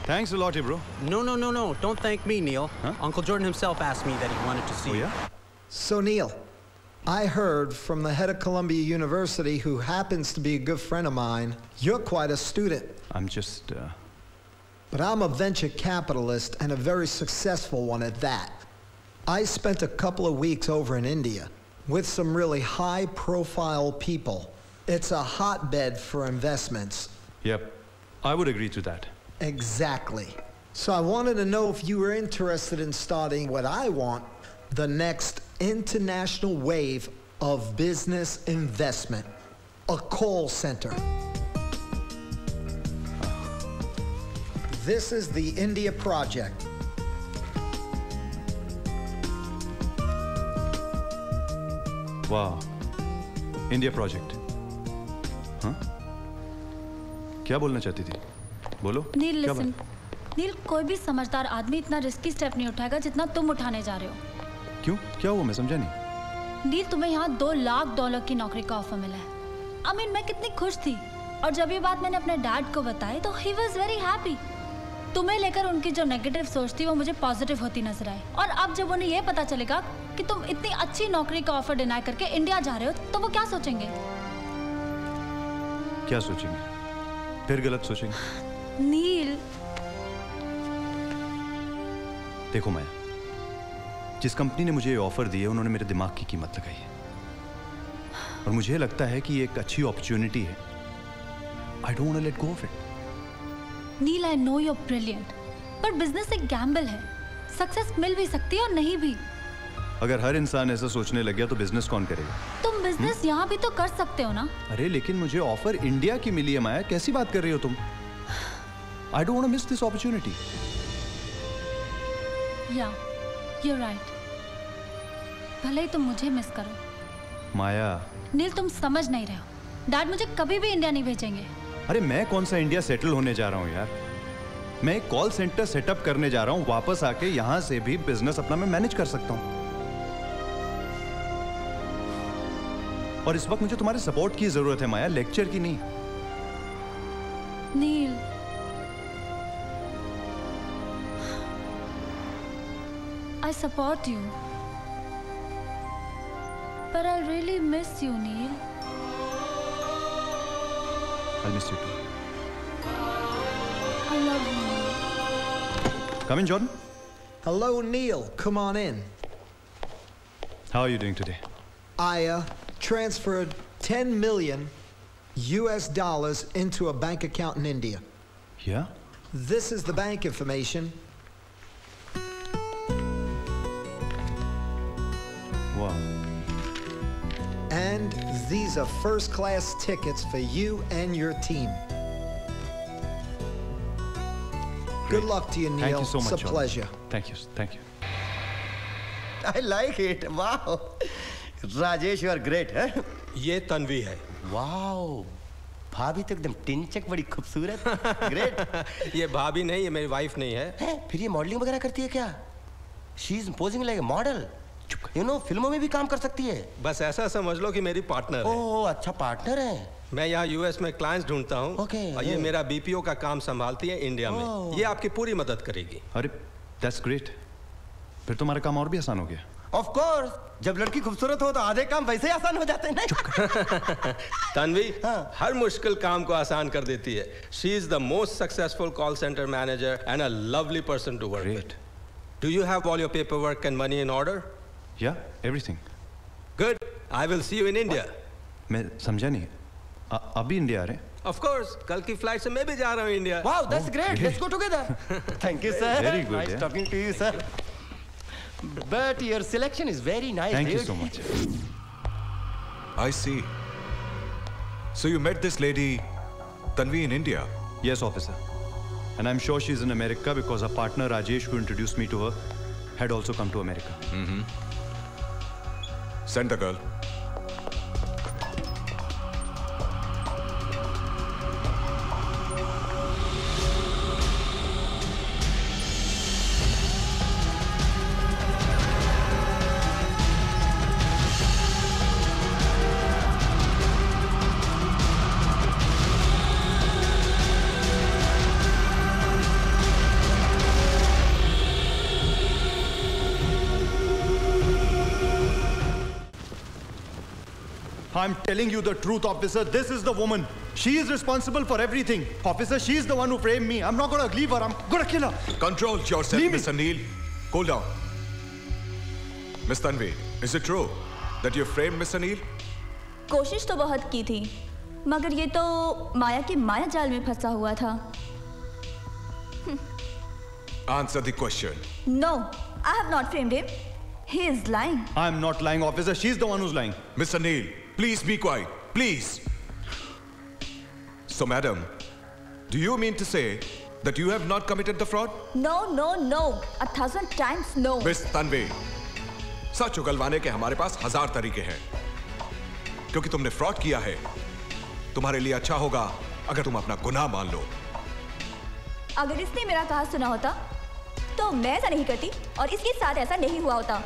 Thanks a lot, bro. No. Don't thank me, Neil. Huh? Uncle Jordan himself asked me that he wanted to see you. Yeah? So, Neil, I heard from the head of Columbia University, who happens to be a good friend of mine, you're quite a student. I'm just... But I'm a venture capitalist, and a very successful one at that. I spent a couple of weeks over in India with some really high-profile people. It's a hotbed for investments. Yep. I would agree to that. Exactly. So I wanted to know if you were interested in starting what I want, the next international wave of business investment, a call center. This is the India project. Wow. India project. हाँ? क्या बोलना चाहती थी? बोलो। नील, क्या listen. नील, कोई भी समझदार आदमी इतना रिस्की स्टेप नहीं उठाएगा जितना तुम उठाने जा रहे हो। क्यों? क्या हुआ? मैं समझा नहीं। नील, तुम्हें यहाँ $2 लाख की नौकरी का ऑफर मिला है। मैं कितनी खुश थी, और जब ये बात मैंने अपने डैड को बताई तो ही वॉज वेरी हैप्पी। तुम्हें लेकर उनकी जो नेगेटिव सोच थी वो मुझे पॉजिटिव होती नजर आई, और अब जब उन्हें ये पता चलेगा कि तुम इतनी अच्छी नौकरी का ऑफर डिनाई करके इंडिया जा रहे हो, तो वो क्या सोचेंगे? क्या सोचेंगे? फिर गलत सोचेंगे। नील, देखो माया, जिस कंपनी ने मुझे ये ऑफर दी है उन्होंने मेरे दिमाग की कीमत लगाई है, और मुझे लगता है कि ये एक अच्छी अपॉर्चुनिटी है I don't want to let go of it. Neel, I know you're brilliant, पर बिजनेस एक गैम्बल है. सक्सेस मिल भी सकती है और नहीं भी. अगर हर इंसान ऐसा सोचने लग गया तो बिजनेस कौन करेगा? तुम बिजनेस यहाँ भी तो कर सकते हो ना. अरे लेकिन मुझे ऑफर इंडिया की मिली है माया. कैसी बात कर रही हो तुम? I don't want to miss this opportunity. Yeah, you're right. भले ही तुम मुझे मिस करो. माया. नील, तुम समझ नहीं रहे हो. डैड मुझे कभी भी इंडिया नहीं भेजेंगे. अरे मैं कौन सा इंडिया सेटल होने जा रहा हूँ यार. मैं एक कॉल सेंटर सेटअप करने जा रहा हूँ. वापस आके यहाँ से भी बिजनेस अपना मैं मैनेज कर सकता हूँ. और इस वक्त मुझे तुम्हारे सपोर्ट की जरूरत है माया, लेक्चर की नहीं. नील, I support you, but I really miss you, Neil. I'll miss you too. I love you. Come in, Jordan. Hello, Neil. Come on in. How are you doing today? I transferred 10 million US dollars into a bank account in India. Yeah? This is the bank information. Wow. And these are first-class tickets for you and your team. Good luck to you, Neil. Thank you so much. It's a pleasure. Thank you. Thank you. I like it. Wow. Rajesh, you are great. Huh? ये तन्वी है. Wow. भाभी तो एकदम टिंचक, बड़ी खूबसूरत. Great. ये भाभी नहीं, ये मेरी वाइफ नहीं है. फिर ये मॉडलिंग वगैरह करती है क्या? She is posing like a model. You know, फिल्मों में भी काम कर सकती है. बस ऐसा समझ लो कि मेरी पार्टनर है. ओह, अच्छा पार्टनर है. मैं यहाँ यूएस में क्लाइंट्स ढूंढता हूँ. और ये मेरा बीपीओ का काम संभालती है इंडिया में. ये आपकी पूरी मदद करेगी. अरे, that's great. फिर तुम्हारा काम और भी आसान हो गया. Of course. जब लड़की खूबसूरत हो तो आधे काम वैसे ही आसान हो जाते हैं ना. तन्वी हर मुश्किल काम को आसान कर देती है. She is the most successful call center manager and a lovely person to work with. Do you have all your paperwork and money in order? Yeah, everything. Good. I will see you in India. मैं समझा नहीं. अभी India आ रहे हैं? Of course. कल की flight से मैं भी जा रहा हूँ India. Wow, that's great. Let's go together. Thank you, sir. Very good. Nice talking to you, sir. But your selection is very nice. Thank you dude. so much. I see. So you met this lady, Tanvi, in India? Yes, officer. And I'm sure she's in America because her partner Rajesh, who introduced me to her, had also come to America. Mm-hmm. Send the girl. I'm telling you the truth, officer. This is the woman. She is responsible for everything. Officer, she is the one who framed me. I'm not going to leave her. I'm going to kill her. Control yourself, Mr. Neil. Cool down. Miss Tanvi, is it true that you framed Mr. Neil? कोशिश तो बहुत की थी, मगर ये तो माया के माया जाल में फंसा हुआ था. Answer the question. No, I have not framed him. He is lying. I'm not lying, officer. She's the one who's lying. Mr. Neil, please be quiet. Please. So, madam, do you mean to say that you have not committed the fraud? No, no, no. 1,000 times no. Miss Tanvi, सच उगलवाने के हमारे पास 1000 तरीके हैं. क्योंकि तुमने fraud किया है, तुम्हारे लिए अच्छा होगा अगर तुम अपना गुनाह मान लो. अगर इसने मेरा कहा सुना होता तो मैं ऐसा नहीं करती और इसके साथ ऐसा नहीं हुआ होता.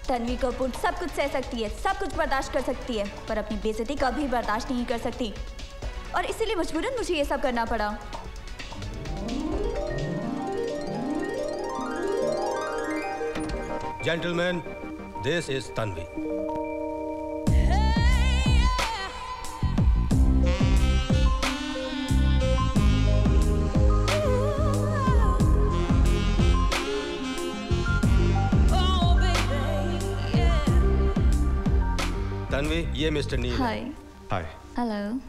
तन्वी कपूर सब कुछ सह सकती है, सब कुछ बर्दाश्त कर सकती है, पर अपनी बेइज्जती कभी बर्दाश्त नहीं कर सकती और इसीलिए मजबूरन मुझे ये सब करना पड़ा. Gentlemen, this is Tanvi. Tanvi, ये मिस्टर नील. हाय. हाय. हेलो.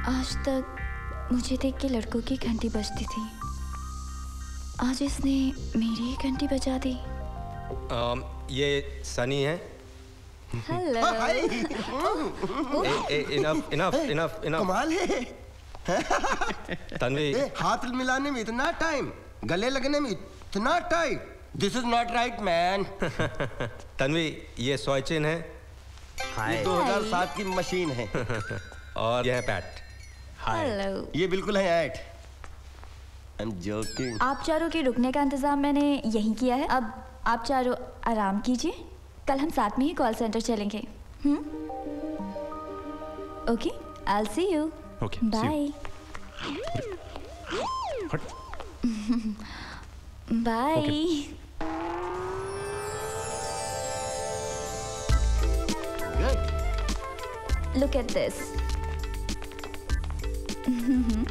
आज तक मुझे देख के लड़कों की घंटी बजती थी, आज इसने मेरी ही घंटी बजा दी। ये सनी है। हेलो। इनफ। कमाल है। तन्वी, हाथ मिलाने में इतना टाइम, गले लगने में इतना time. This is not right man. Tanvi, ये सोयचिन है। ये 2007 की मशीन है। और यह है पैट। हेलो। ये बिल्कुल है ऐट। I'm joking. आप चारों के रुकने का इंतजाम मैंने यहीं किया है। अब आप चारों आराम कीजिए, कल हम साथ में ही कॉल सेंटर चलेंगे। Okay, I'll see you. Okay, Bye. Bye. Look at this.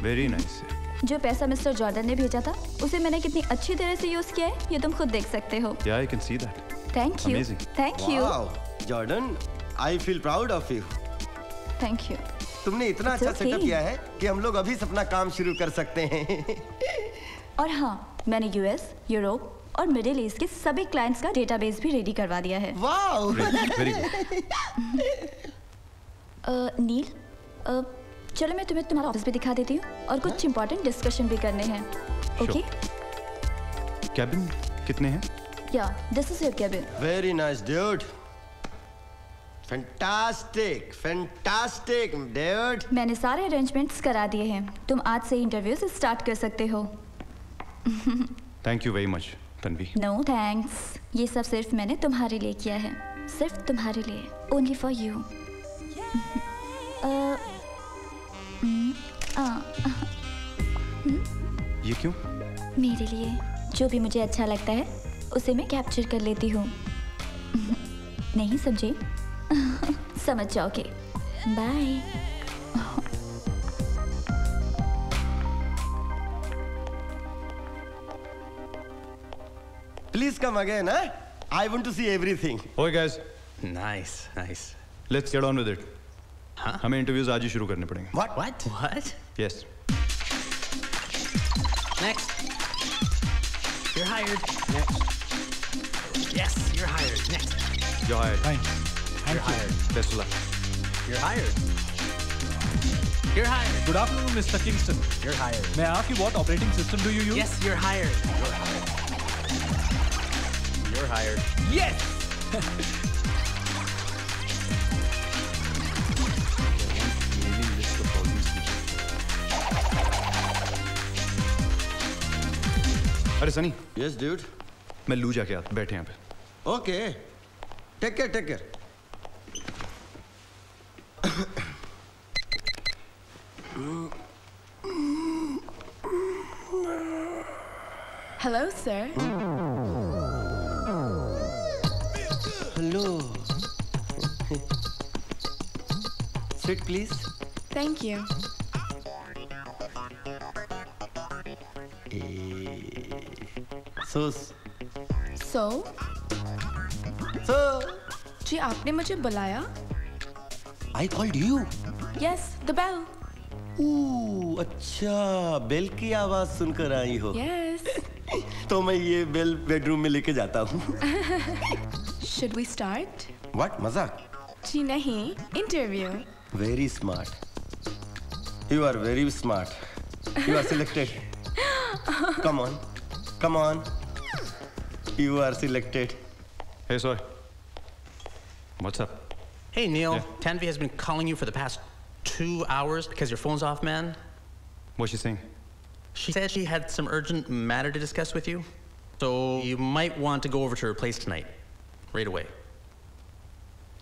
Very nice. जो पैसा मिस्टर जॉर्डन ने भेजा था, उसे मैंने कितनी अच्छी तरह से यूज किया है, ये तुम खुद देख सकते हो। Yeah, I can see that. Thank you. Amazing. Thank you. Wow, Jordan, I feel proud of you. Thank you. तुमने इतना It's अच्छा okay. सेटअप किया है कि हम लोग अभी से अपना काम शुरू कर सकते हैं। और हाँ, मैंने यूएस, यूरोप और मिडिल ईस्ट के सभी क्लाइंट्स का डेटाबेस भी रेडी करवा दिया है। वाओ! Very नील, चलो मैं तुम्हें तुम्हारा ऑफिस भी दिखा देती हूँ और कुछ इंपॉर्टेंट डिस्कशन भी करने हैं। ओके? कैबिन कितने हैं? या, this is your cabin. Very nice, dude. Fantastic, fantastic, dude. मैंने सारे अरेंजमेंट्स करा दिए हैं। तुम आज से इंटरव्यू से स्टार्ट कर सकते हो। Thank you very much, Tanvi. No thanks, ये सब सिर्फ मैंने तुम्हारे लिए किया है, सिर्फ तुम्हारे लिए, ओनली फॉर यू। ये क्यों? मेरे लिए जो भी मुझे अच्छा लगता है उसे मैं कैप्चर कर लेती हूँ। नहीं समझे? समझ जाओगे। Bye. Please come again, huh? I want to see everything. Okay, guys. Nice, nice. Let's get on with it. हाँ? हमें इंटरव्यूज आज ही शुरू करने पड़ेंगे। What? What? Yes. Next. You're hired. Next. Yes, you're hired. Next. You're hired. Thanks. You're hired. Best of luck. You're hired. You're hired. Good afternoon, Mr. Kingston. You're hired. May I ask you what operating system do you use? Yes, you're hired. You're hired. You're hired. Yes! अरे Sunny. Yes, dude. मैं लू जाके आता, बैठे यहाँ पे। Okay. Take care, take care. Hello, sir. Hello. Sit, please. Thank you. So. जी आपने मुझे बुलाया? I called you. Yes, the bell. अच्छा, बेल की आवाज सुनकर आई हो। Yes. तो मैं ये बेल बेडरूम में लेके जाता हूँ। Should we start? What? मजाक? जी नहीं, interview. Very smart. You are very smart. You are selected. Come on. Come on. You are selected. Hey, Soy. What's up? Hey, Neil. Yeah. Tanvi has been calling you for the past 2 hours because your phone's off, man. What's she saying? She said she had some urgent matter to discuss with you. So you might want to go over to her place tonight. Right away.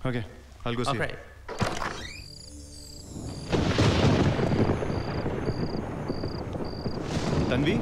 Okay, I'll go see her. Okay. Tanvi?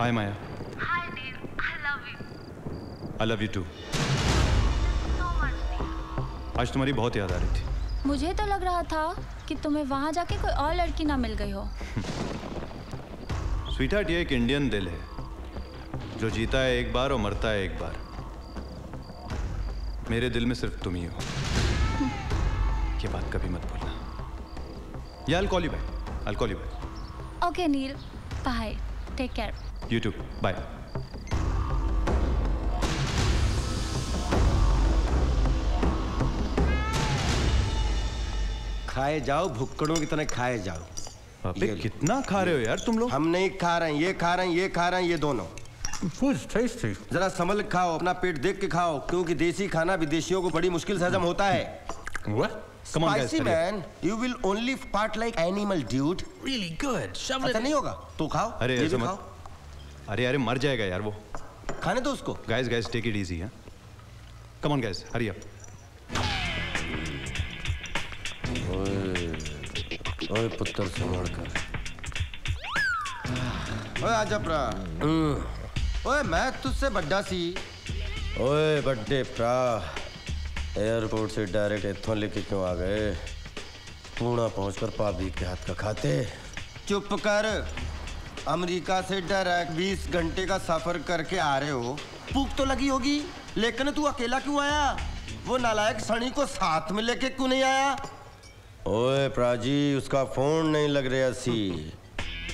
Hi, Maya. Hi, I love you too. आज तुम्हारी बहुत याद आ रही थी। मुझे तो लग रहा था कि तुम्हें वहां जाके कोई और लड़की ना मिल गई हो। स्वीटहार्ट, ये एक इंडियन दिल है जो जीता है एक बार और मरता है एक बार। मेरे दिल में सिर्फ तुम ही हो। ये बात कभी मत भूलना। Yeah, I'll call you back. I'll call you back. Okay, Neil. Bye. Take care. You too. Bye. खाए जाओ, भुक्कड़ों की तरह खाए जाओ। अबे कितना खा रहे हो यार तुम लोग? हम नहीं खा रहे हैं, ये खा रहे हैं, ये खा रहे हैं, ये दोनों। Food's tasty. जरा संभल के खाओ, अपना पेट देख के खाओ, क्योंकि देसी खाना विदेशियों को बड़ी मुश्किल से हजम होता है। What? Come on, guys. Spicy man, you will only fart like animal, dude. Really good. Shovel ऐसा it. नहीं होगा, तो खाओ। अरे ये ऐसा भी मत। खाओ। अरे मर जाएगा यार वो। खाने दो उसको। Guys, take it easy, huh? Come on, guys, hurry up. ओए पुत्र संभाल कर। ओए आजा प्रा। ओए मैं तुझसे बड्डा सी। ओए बड्डे प्रा। एयरपोर्ट से डायरेक्ट इत्थों लेके क्यों आ गए? पूना पहुंचकर भाभी के हाथ का खाते। चुप कर। अमेरिका से डायरेक्ट 20 घंटे का सफर करके आ रहे हो। भूख तो लगी होगी, लेकिन तू अकेला क्यों आया? वो नालायक सनी को साथ में लेके क्यों नहीं आया? ओए प्राजी, उसका फोन नहीं लग रहा सी।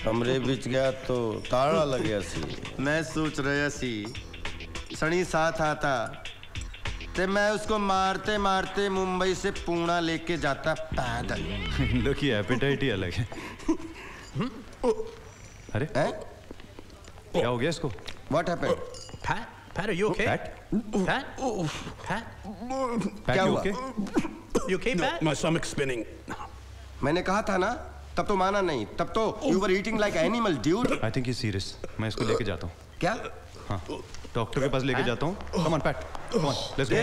कमरे बिच गया तो ताला लग गया सी। मैं सोच रहा सी सनी साथ आता ते मैं उसको मारते मारते मुंबई से पूना लेके जाता पैदल। इन लोग की एपेटाइट ही अलग है। अरे क्या हो गया इसको? What happened? Pat, are you okay? Pat? क्या हुआ? You okay, Pat? My stomach's spinning. मैंने कहा था ना, तब तो माना नहीं। तब तो you were eating like animal, dude. I think he's serious. मैं इसको लेके जाता हूँ। क्या? हाँ, डॉक्टर के पास लेके जाता हूँ। Come on, Pat. Come on, let's go.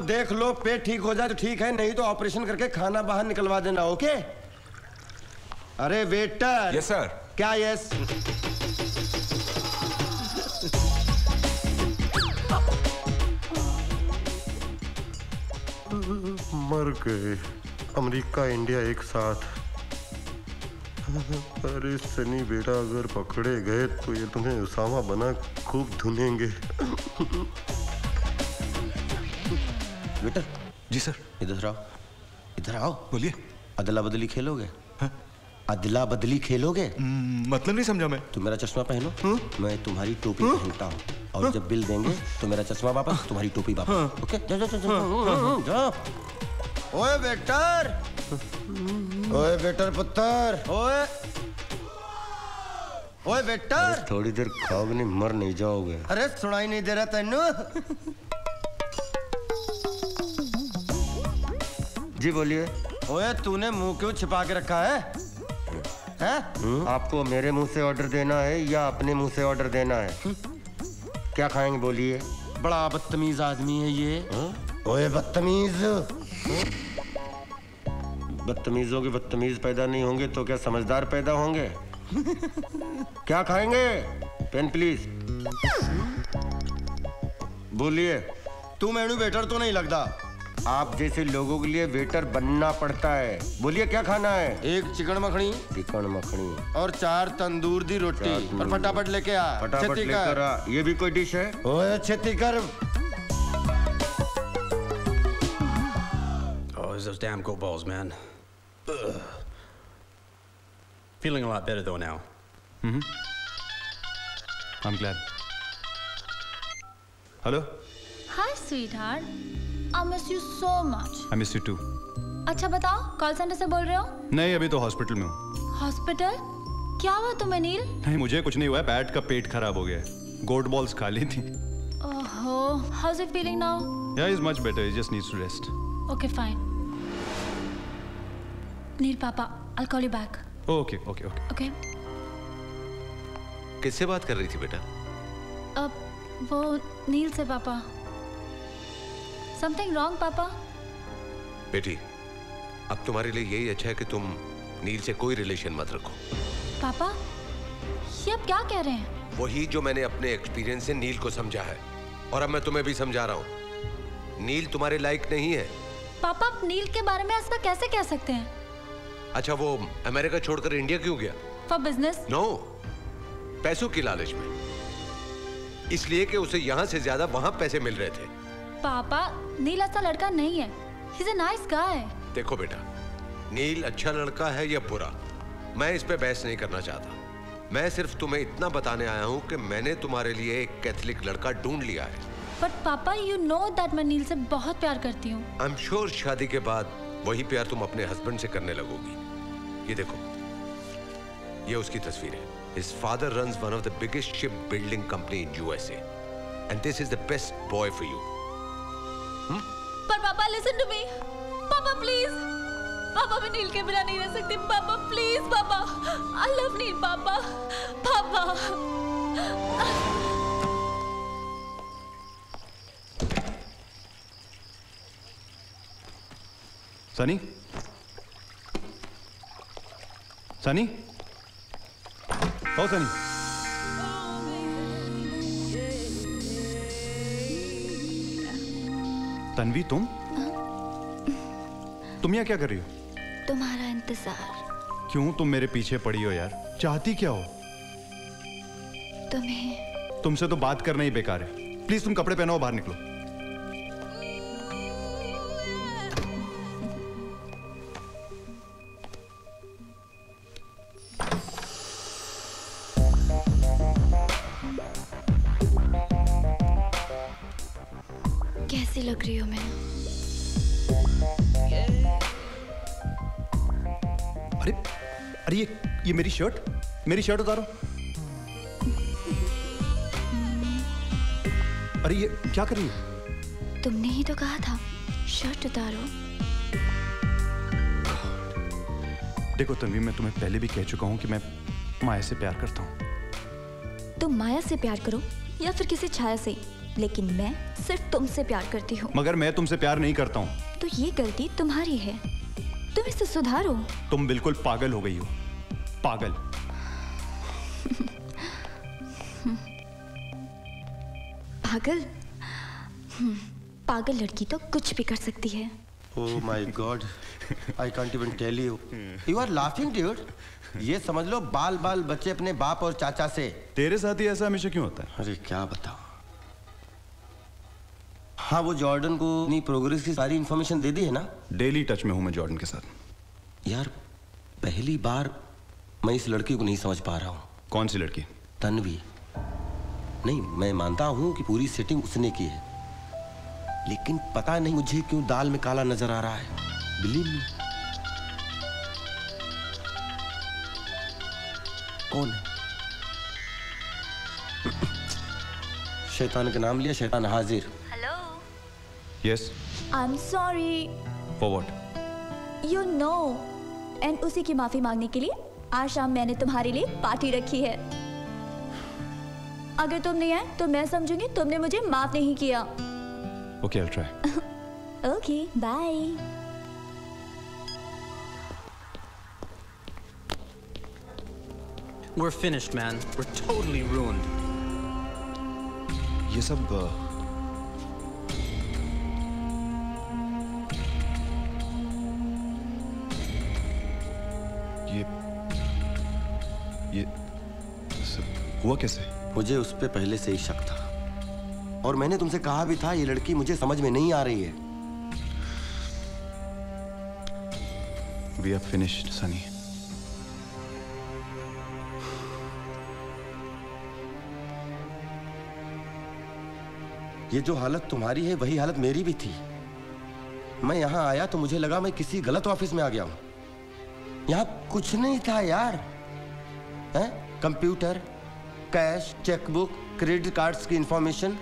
देख लो, पेट ठीक हो जाए तो ठीक है, नहीं तो ऑपरेशन करके खाना बाहर निकलवा देना, ओके? अरे वेटर। Yes, sir. क्या यस? मर गए अमेरिका इंडिया एक साथ। अरे सनी बेटा, अगर पकड़े गए तो ये तुम्हें उसामा बना खूब धुनेंगे। बेटा। जी सर। इधर आओ, इधर आओ। बोलिए। अदला बदली खेलोगे? अदला बदली खेलोगे? मतलब नहीं समझा मैं। तुम मेरा चश्मा पहनो, मैं तुम्हारी टोपी पहनता हूँ, और जब बिल देंगे तो मेरा चश्मा वापस, तुम्हारी टोपी वापस। ओके? जाओ। ओए वेटर, ओए वेटर पुत्र, ओए वेटर। थोड़ी देर खाओगे नहीं, मर नहीं जाओगे। अरे सुनाई नहीं दे रहा तेनू? जी बोलिए। ओए तूने मुंह क्यों छिपा के रखा है? आपको मेरे मुंह से ऑर्डर देना है या अपने मुंह से ऑर्डर देना है? क्या खाएंगे बोलिए? बड़ा बदतमीज आदमी है ये। ओए बदतमीज। बदतमीजों के बदतमीज पैदा नहीं होंगे तो क्या समझदार पैदा होंगे? क्या खाएंगे? Pen please. बोलिए। तू मेनू वेटर तो नहीं लगता। आप जैसे लोगों के लिए वेटर बनना पड़ता है। बोलिए क्या खाना है? एक चिकन मखनी और 4 तंदूर दी रोटी, और फटाफट लेके आ। फटाफट लेकर आ। ये भी कोई डिश है? ओए छेती कर। Oh, it's those damn goat balls, man. Ugh. Feeling a lot better though now. I'm glad. Hello? Hi, sweetheart. I miss you so much. I miss you too. अच्छा बताओ, कॉल सेंटर से बोल रहे हो? नहीं, अभी तो हॉस्पिटल में हूँ। हॉस्पिटल? क्या हुआ तुम्हें नील? नहीं, मुझे कुछ नहीं हुआ है, पैट का पेट खराब हो गया है। गोट बॉल्स खा ली थी। ओहो, how's he feeling now? Yeah, he's much better. He just needs to rest. Okay, fine. नील पापा, I'll call you back. Okay. Okay. किससे बात कर रही थी बेटा? अब वो नील से पापा। Something wrong, पापा? बेटी, अब तुम्हारे लिए यही अच्छा है कि तुम नील से कोई रिलेशन मत रखो। पापा, ये अब क्या कह रहे हैं? वही जो मैंने अपने एक्सपीरियंस से नील को समझा है। और अब मैं तुम्हें भी समझा रहा हूं, नील तुम्हारे लायक नहीं है। पापा आप नील के बारे में ऐसा कैसे कह सकते हैं? अच्छा, वो अमेरिका छोड़कर इंडिया क्यों गया? For business. नो, पैसों की लालच में। इसलिए कि उसे यहां से ज्यादा वहां पैसे मिल रहे थे। पापा नील ऐसा लड़का नहीं है। He is a nice guy. देखो बेटा, नील अच्छा लड़का है या बुरा, मैं इस पे बहस नहीं करना चाहता। मैं सिर्फ तुम्हें इतना बताने आया हूं कि मैंने तुम्हारे लिए एक कैथोलिक लड़का ढूंढ लिया है। बट पापा यू नो दैट मैं नील से बहुत प्यार करती हूँ। आई एम श्योर शादी के बाद वही प्यार तुम अपने हस्बैंड से करने लगोगी। ये देखो, ये उसकी तस्वीर है। His father runs one of the biggest shipbuilding company in USA, and this is the best boy for you. पर पापा listen to me, पापा please, पापा मैं नील के बिना नहीं रह सकती, पापा please, पापा, I love नील, पापा, पापा। सनी, सनी, ओ सनी, तन्वी तुम यहाँ क्या कर रही हो? तुम्हारा इंतजार। क्यों तुम मेरे पीछे पड़ी हो यार? चाहती क्या हो? तुम्हें। तुमसे तो बात करना ही बेकार है। प्लीज तुम कपड़े पहनो, बाहर निकलो। कैसी लग रही हूँ मैं? अरे अरे ये मेरी शर्ट उतारो। अरे ये क्या कर रही हो? तुमने ही तो कहा था शर्ट उतारो। देखो तन्वी, मैं तुम्हें पहले भी कह चुका हूं कि मैं माया से प्यार करता हूं। तुम माया से प्यार करो या फिर किसी छाया से, लेकिन मैं सिर्फ तुमसे प्यार करती हूँ। मगर मैं तुमसे प्यार नहीं करता हूँ। तो ये गलती तुम्हारी है, तुम इसे सुधारो। तुम बिल्कुल पागल हो गई हो, पागल। पागल? पागल लड़की तो कुछ भी कर सकती है। Oh my God, I can't even tell you. You are laughing, dude. ये समझ लो बाल बाल बच्चे अपने बाप और चाचा से। तेरे साथ ही ऐसा हमेशा क्यों होता है? अरे क्या बताऊं। हाँ, वो जॉर्डन को अपनी प्रोग्रेस की सारी इंफॉर्मेशन दे दी है ना? डेली टच में हूं मैं जॉर्डन के साथ। यार पहली बार मैं इस लड़की को नहीं समझ पा रहा हूँ। कौन सी लड़की? तन्वी। नहीं, मैं मानता हूँ कि पूरी सेटिंग उसने की है, लेकिन पता नहीं मुझे क्यों दाल में काला नजर आ रहा है। Believe me. कौन है? शैतान का नाम लिया, शैतान हाजिर। Hello. Yes. I am sorry. For what? You know. And उसी की माफी मांगने के लिए आज शाम मैंने तुम्हारे लिए पार्टी रखी है। अगर तुम नहीं आए तो मैं समझूंगी तुमने मुझे माफ नहीं किया। Okay, I'll try. Okay, bye. We're finished, man. We're totally ruined. ये सब ये सब हुआ कैसे? मुझे उस पे पहले से ही शक था, और मैंने तुमसे कहा भी था ये लड़की मुझे समझ में नहीं आ रही है। We are finished, Sunny. ये जो हालत तुम्हारी है वही हालत मेरी भी थी। मैं यहाँ आया तो मुझे लगा मैं किसी गलत ऑफिस में आ गया हूँ। यहाँ कुछ नहीं था यार। Computer, cash, chequebook, credit cards की इंफॉर्मेशन,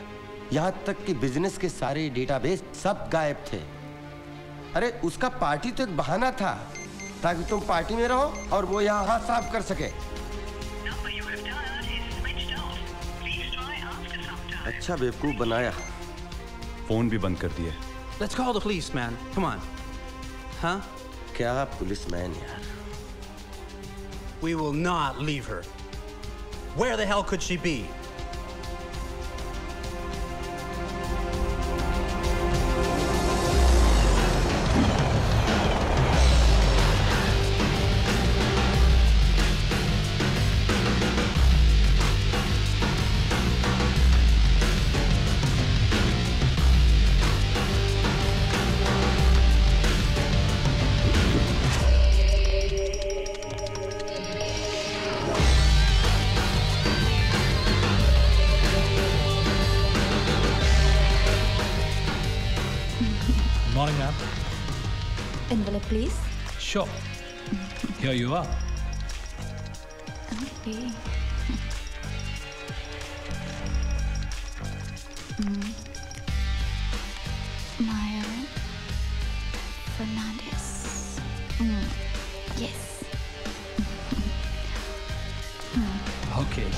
यहाँ तक कि बिजनेस के सारे डेटाबेस सब गायब थे। अरे उसका पार्टी तो एक बहाना था ताकि तुम पार्टी में रहो और वो यहाँ हाथ साफ कर सके। अच्छा बेवकूफ बनाया। फोन भी बंद कर दिया। Let's call the police, man. Come on. Huh? क्या पुलिसमैन यार? We will not leave her. Where the hell could she be? morning, ma'am. Envelope, please. Sure. Here you are. Okay. Maya Fernandez. Yes. Okay.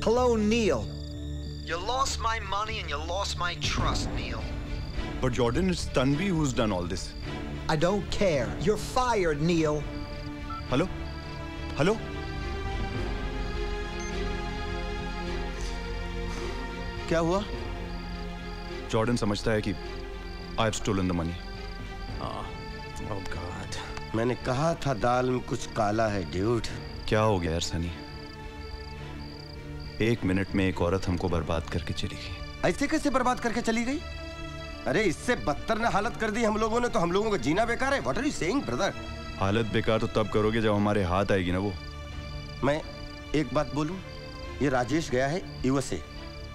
Hello, Neil. You lost my money and you lost my trust, Neil. But Jordan, it's Tanvi who's done all this. I don't care. You're fired, Neil. Hello? Hello? क्या हुआ? Jordan समझता है कि I've stolen the money. Oh God. मैंने कहा था दाल में कुछ काला है, dude. क्या हो गया यार सनी? 1 मिनट में एक औरत हमको बर्बाद करके चली गई। ऐसे कैसे बर्बाद करके चली गई? अरे इससे बदतर ने हालत कर दी हम लोगों ने, तो हम लोगों का जीना बेकार है। What are you saying, brother? हालत बेकार तो तब करोगे जब हमारे हाथ आएगी ना वो। मैं एक बात बोलूं, ये राजेश गया है यूएसए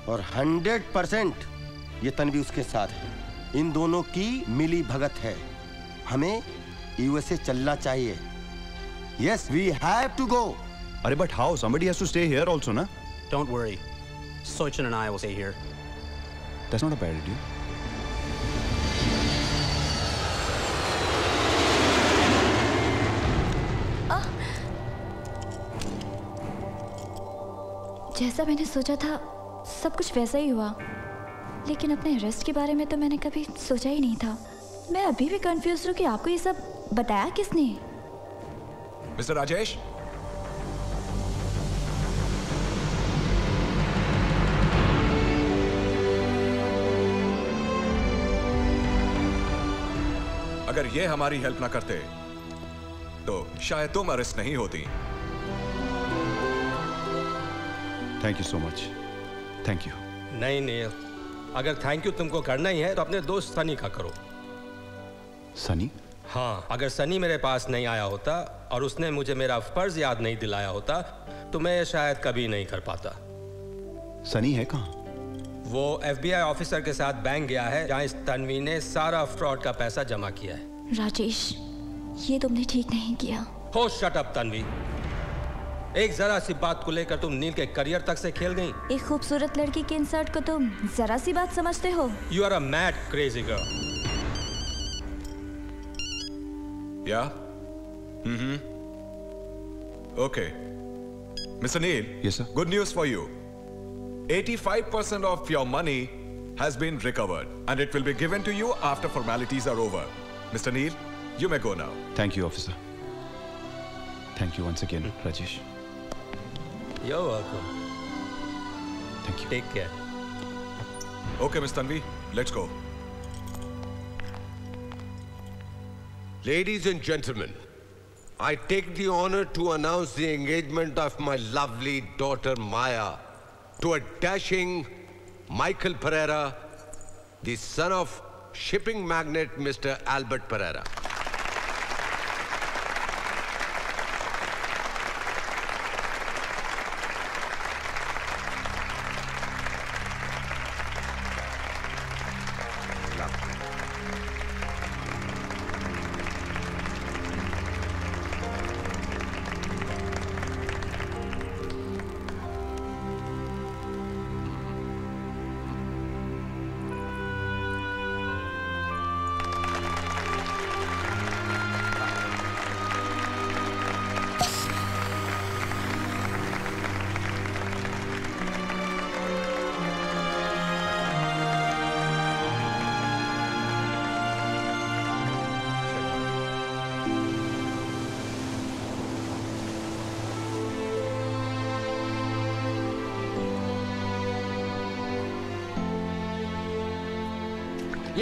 और 100% ये तन्वी उसके साथ है। इन दोनों की मिली भगत है। हमें यूएसए चलना चाहिए। Yes, we have to go. अरे but how? Somebody has to stay here also, ना? Don't worry. Sochin and I will stay here. That's not a bad idea. जैसा मैंने सोचा था सब कुछ वैसा ही हुआ, लेकिन अपने अरेस्ट के बारे में तो मैंने कभी सोचा ही नहीं था। मैं अभी भी कंफ्यूज हूँ कि आपको ये सब बताया किसने? मिस्टर राजेश, अगर ये हमारी हेल्प ना करते तो शायद तुम अरेस्ट नहीं होती। Thank you so much. Thank you. नहीं नील, अगर थैंक यू तुमको करना ही है तो अपने दोस्त सनी का करो। सनी? हाँ, अगर सनी मेरे पास नहीं आया होता और उसने मुझे मेरा फर्ज याद नहीं दिलाया होता तो मैं शायद कभी नहीं कर पाता। सनी है कहाँ? वो FBI ऑफिसर के साथ बैंक गया है जहाँ इस तन्वी ने सारा फ्रॉड का पैसा जमा किया है। राजेश, ये तुमने ठीक नहीं किया। हो शट अप तन्वी। एक जरा सी बात को लेकर तुम नील के करियर तक से खेल गई। एक खूबसूरत लड़की के इंसर्ट को तुम जरा सी बात समझते हो? You are a mad crazy girl. Yeah? Mm-hmm. Okay. Mr. Neil. Yes, sir. Good news for you. 85% of your money has been recovered and it will be given to you after formalities are over. Mr. Neil, you may go now. Thank you, officer. Thank you once again, Rajesh. You're welcome. Thank you. Take care. Okay, Ms. Tanvi, let's go. Ladies and gentlemen, I take the honor to announce the engagement of my lovely daughter Maya to a dashing Michael Pereira, the son of shipping magnate Mr. Albert Pereira.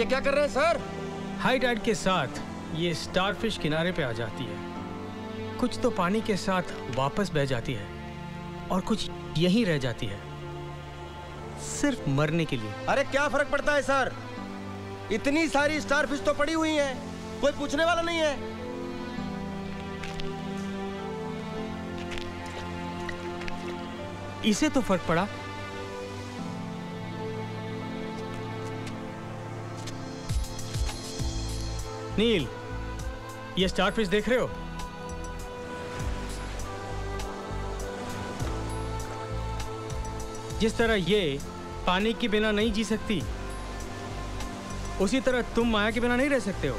ये क्या कर रहे हैं sir? High Tide के साथ ये starfish किनारे पे आ जाती है। कुछ तो पानी के साथ वापस बह जाती है और कुछ यहीं रह जाती है, सिर्फ मरने के लिए। अरे क्या फर्क पड़ता है सर? इतनी सारी स्टारफिश तो पड़ी हुई हैं, कोई पूछने वाला नहीं है। इसे तो फर्क पड़ा। नील, ये स्टारफिश देख रहे हो? जिस तरह ये पानी के बिना नहीं जी सकती, उसी तरह तुम माया के बिना नहीं रह सकते हो।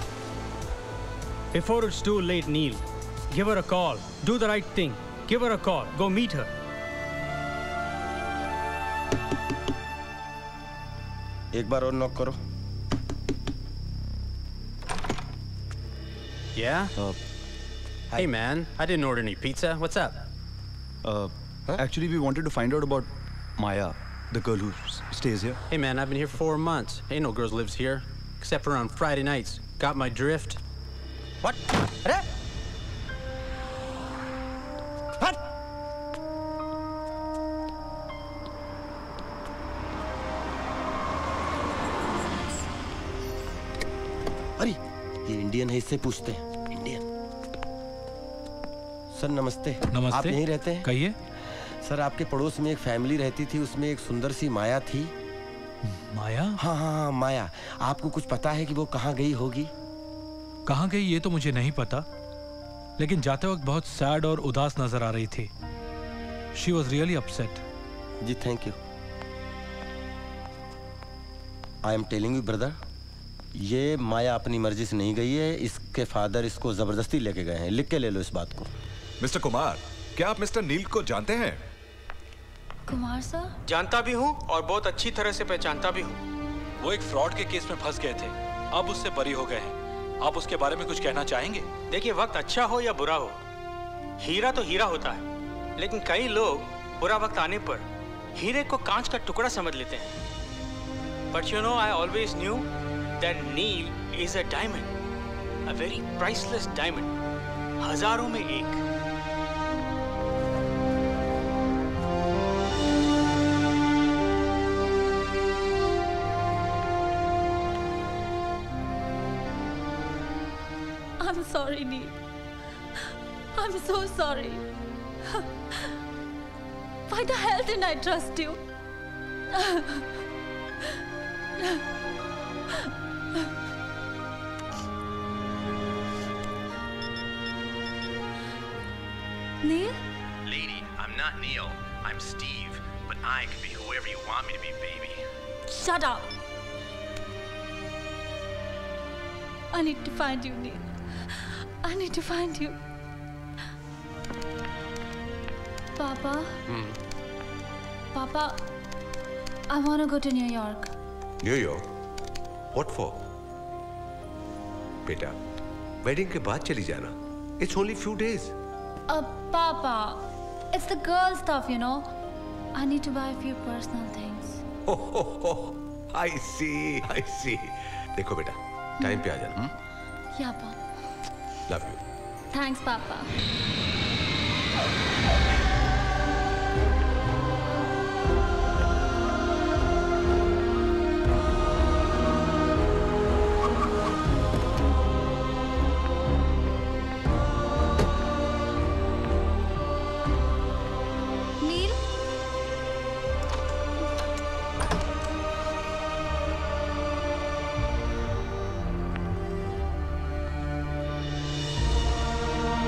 Before it's too late, Neil, give her a call. Do the right thing. Give her a call. Go meet her. एक बार और नॉक करो। Yeah? Hey man, I didn't order any pizza. What's up? Actually, we wanted to find out about Maya, the girl who stays here. Hey man, I've been here for 4 months. Ain't no girls lives here, except for on Friday nights. Got my drift? What? What? अरे ये Indian है, इससे पूछते हैं। Indian. Sir नमस्ते। नमस्ते। आप यहीं रहते हैं? कहिए। सर आपके पड़ोस में एक फैमिली रहती थी, उसमें एक सुंदर सी माया थी। माया? हाँ हाँ हाँ माया। आपको कुछ पता है कि वो कहाँ गई होगी? कहाँ गई ये तो मुझे नहीं पता, लेकिन जाते वक्त बहुत सैड और उदास नजर आ रही थी। She was really upset. जी thank you. I am telling you brother, ये माया अपनी मर्जी से नहीं गई है, इसके फादर इसको जबरदस्ती लेके गए हैं। लिख के ले लो इस बात को। मिस्टर कुमार, क्या आप मिस्टर नील को जानते हैं? कुमार सर? जानता भी हूँ और बहुत अच्छी तरह से पहचानता भी हूँ। वो एक फ्रॉड के केस में फंस गए थे, अब उससे बरी हो गए हैं। आप उसके बारे में कुछ कहना चाहेंगे? देखिए, वक्त अच्छा हो या बुरा हो, हीरा तो हीरा होता है, लेकिन कई लोग बुरा वक्त आने पर हीरे को कांच का टुकड़ा समझ लेते हैं। But you know, I always knew that Neil is a diamond, a very priceless diamond, हजारों में एक। I'm sorry, Neil. I'm so sorry. Why the hell didn't I trust you? Neil? Lady, I'm not Neil. I'm Steve. But I can be whoever you want me to be, baby. Shut up. I need to find you, Neil. I need to find you. Papa? Papa, I want to go to New York. New York? What for? बेटा, wedding के बाद चली जाना. It's only few days. Papa, it's the girl stuff, you know. I need to buy a few personal things. Oh, I see, I see. देखो बेटा, time पे आ जाना. Yeah, Papa. Love you. Thanks, Papa. Neil?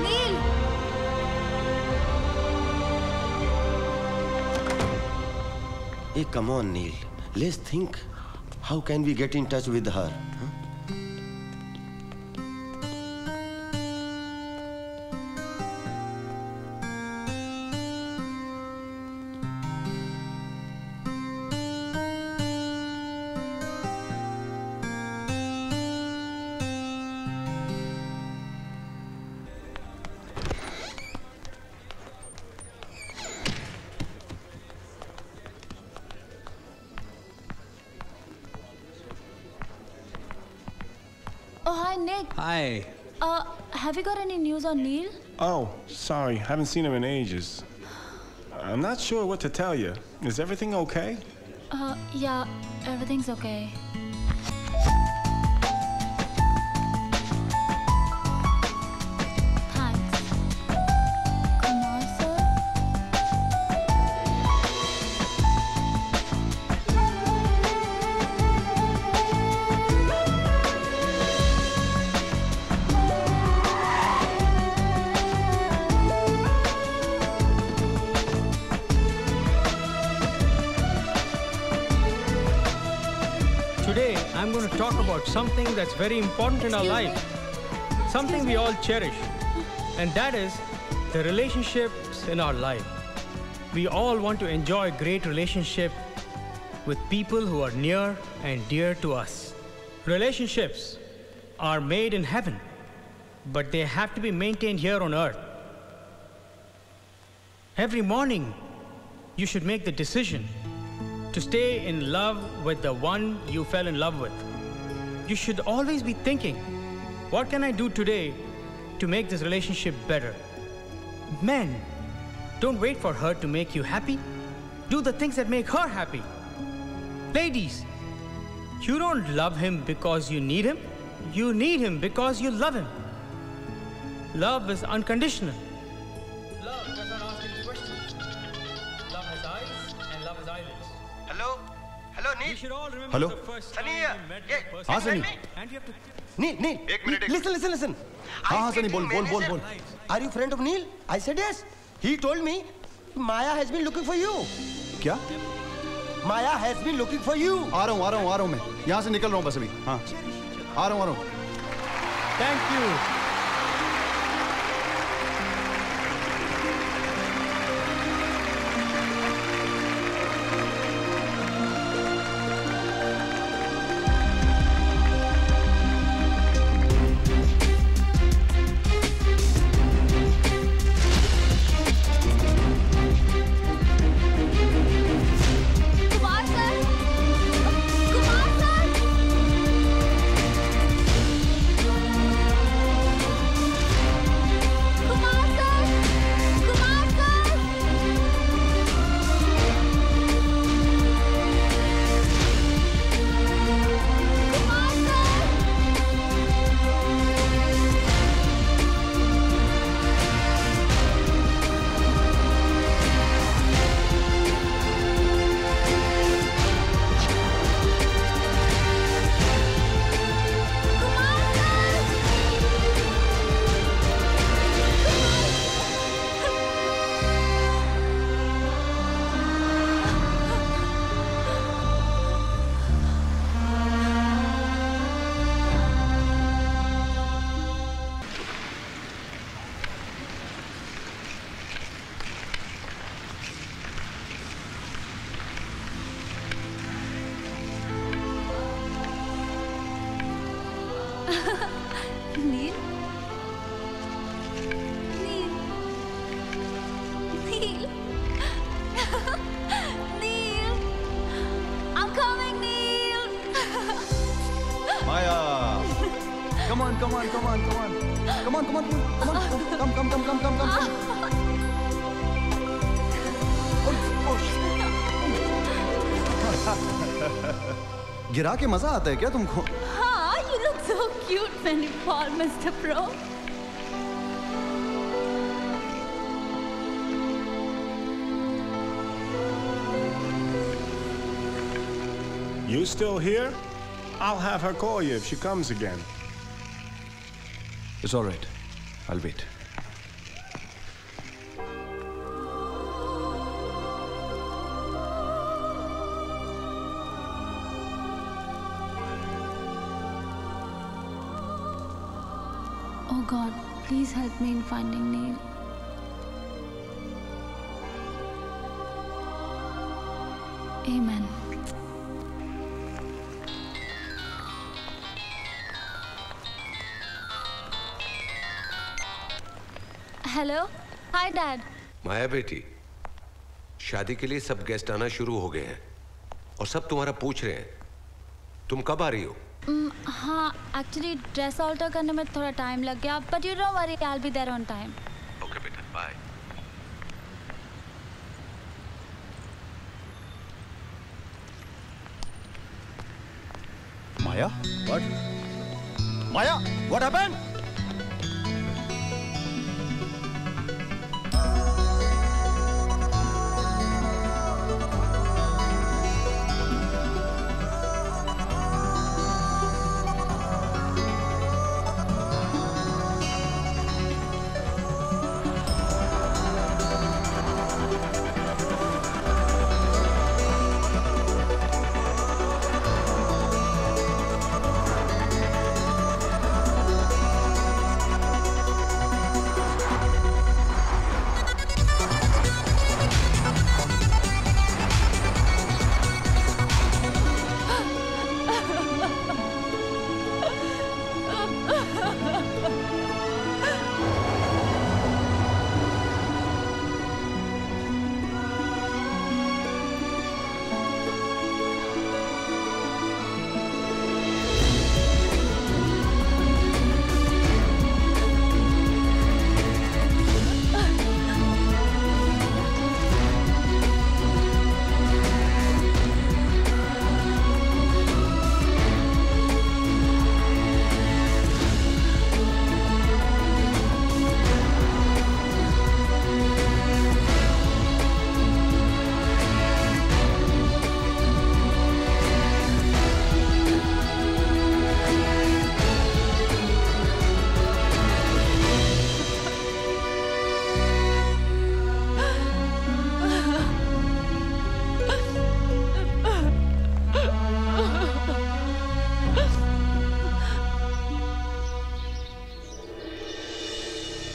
Neil! Hey, come on, Neil. Let's think. How can we get in touch with her? Huh? Oh, hi, Nick. Hi. Have you got any news on Neil? Oh, sorry. Haven't seen him in ages. I'm not sure what to tell you. Is everything okay? Yeah, everything's okay. Today, I'm going to talk about something that's very important in our life, something we all cherish, and that is the relationships in our life. We all want to enjoy a great relationship with people who are near and dear to us. Relationships are made in heaven, but they have to be maintained here on earth. Every morning, you should make the decision to stay in love with the one you fell in love with. You should always be thinking, what can I do today to make this relationship better? Men, don't wait for her to make you happy. Do the things that make her happy. Ladies, you don't love him because you need him. You need him because you love him. Love is unconditional. Love does not ask any questions. Love has eyes and love has eyelids. Hello? Hello, Neil? We should all remember Hello? the first Sunny time here. we met Yeah. the person. हाँ, Sunny. And you have to... Neil, listen. हाँ, Sunny, बोल. Are you friend of Neil? I said yes. He told me Maya has been looking for you. क्या? Maya has been looking for you. आ रहा हूँ मैं. यहाँ से निकल रहा हूँ बस अभी. हाँ. आ रहा हूँ. Thank you. Neil? Neil? Neil? Neil? I'm coming, Neil! Maya! Come on. Come. गिरा के मजा आता है क्या तुमको? हाँ, you look so cute when you fall, Mr. Pro. You still here? I'll have her call you if she comes again. It's all right. I'll wait. Oh God, please help me in finding Neil. Amen. Hello, hi dad. Maya बेटी, शादी के लिए सब guest आना शुरू हो गए हैं और सब तुम्हारा पूछ रहे हैं तुम कब आ रही हो। हाँ, एक्चुअली ड्रेस ऑल्टर करने में थोड़ा टाइम लग गया, but you don't worry, I will be there on time. Okay बेटा, bye. Maya? What? Maya, what happened?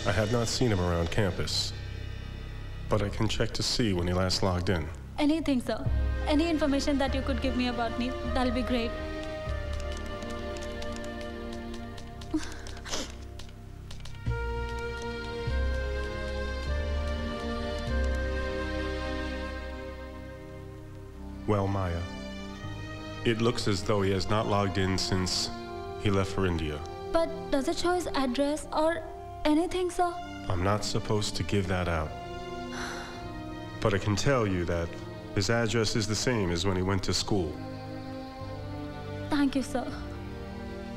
I have not seen him around campus, but I can check to see when he last logged in. Anything, sir. Any information that you could give me about Neil, that'll be great. Well, Maya, it looks as though he has not logged in since he left for India. But does it show his address or anything, sir? I'm not supposed to give that out. But I can tell you that his address is the same as when he went to school. Thank you, sir.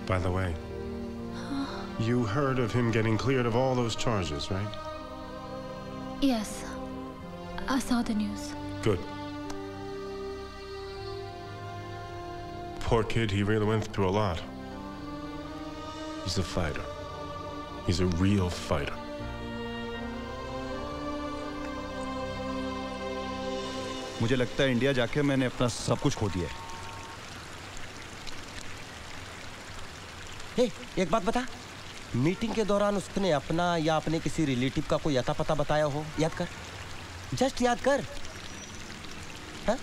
By the way, you heard of him getting cleared of all those charges, right? Yes, I saw the news. Good. Poor kid, he really went through a lot. He's a fighter. He's a real fighter. मुझे लगता है India जाके मैंने अपना सब कुछ खो दिया है। हे, एक बात बता, मीटिंग के दौरान उसने अपना या अपने किसी रिलेटिव का कोई अता पता बताया हो? याद कर, जस्ट याद कर। हाँ?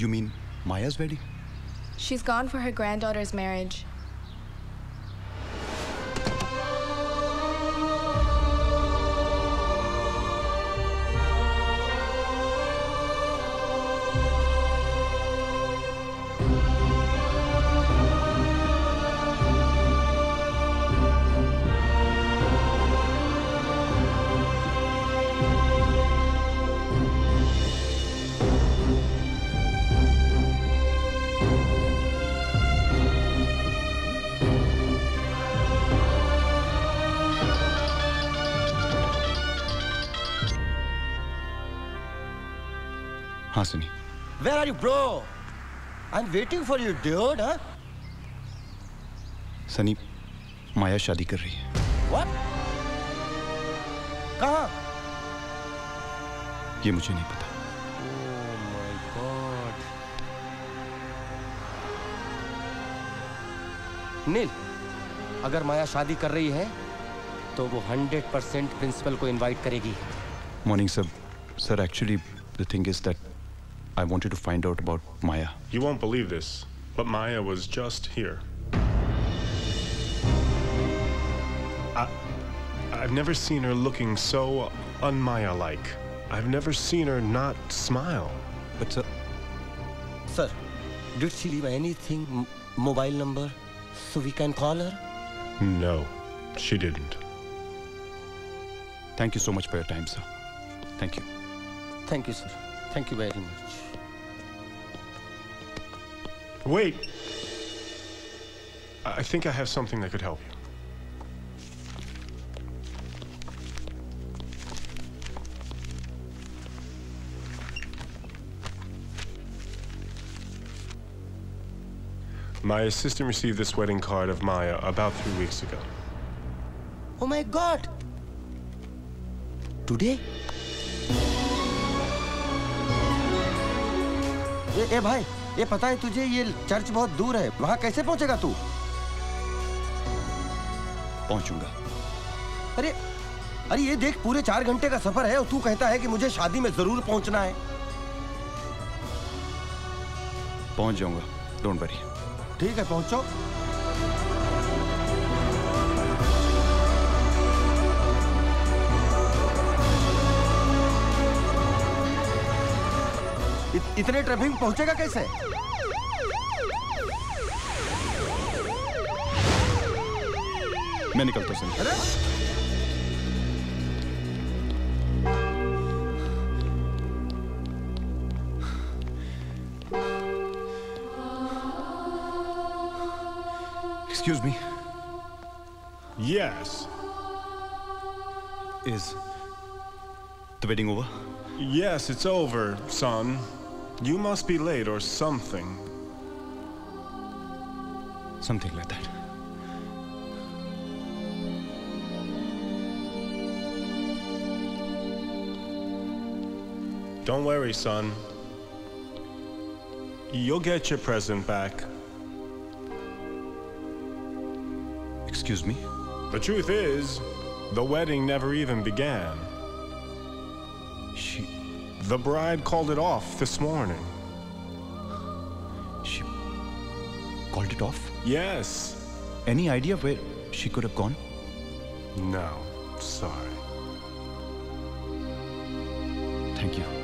You mean Maya's wedding? She's gone for her granddaughter's marriage. हाँ Sunny. Where are you, bro? I'm waiting for you, dude. Huh? Sunny, माया शादी कर रही है। What? कहाँ? ये मुझे नहीं पता। Oh my God. नील, अगर माया शादी कर रही है तो वो 100% प्रिंसिपल को इनवाइट करेगी। Morning sir. Sir, actually the thing is that I wanted to find out about Maya. You won't believe this, but Maya was just here. I've never seen her looking so un-Maya-like. I've never seen her not smile. But sir, did she leave anything, mobile number, so we can call her? No, she didn't. Thank you so much for your time, sir. Thank you. Thank you, sir. Thank you very much. Wait. I think I have something that could help you. My assistant received this wedding card of Maya about 3 weeks ago. Oh my God! Today? ए भाई, ये पता है तुझे ये church बहुत दूर है, वहाँ कैसे पहुँचेगा तू? पहुँचूंगा। अरे ये देख, पूरे 4 घंटे का सफर है और तू कहता है कि मुझे शादी में जरूर पहुँचना है। पहुँच जाऊंगा, डोंट वरी। ठीक है, पहुँचो। इतने ट्रैफिक में पहुंचेगा कैसे? मैं निकलता हूं। अरे Excuse me. Yes. Is the wedding over? Yes, it's over, son. You must be late or something. Something like that. Don't worry, son. You'll get your present back. Excuse me? The truth is, the wedding never even began. The bride called it off this morning. She called it off? Yes. Any idea where she could have gone? No, sorry. Thank you.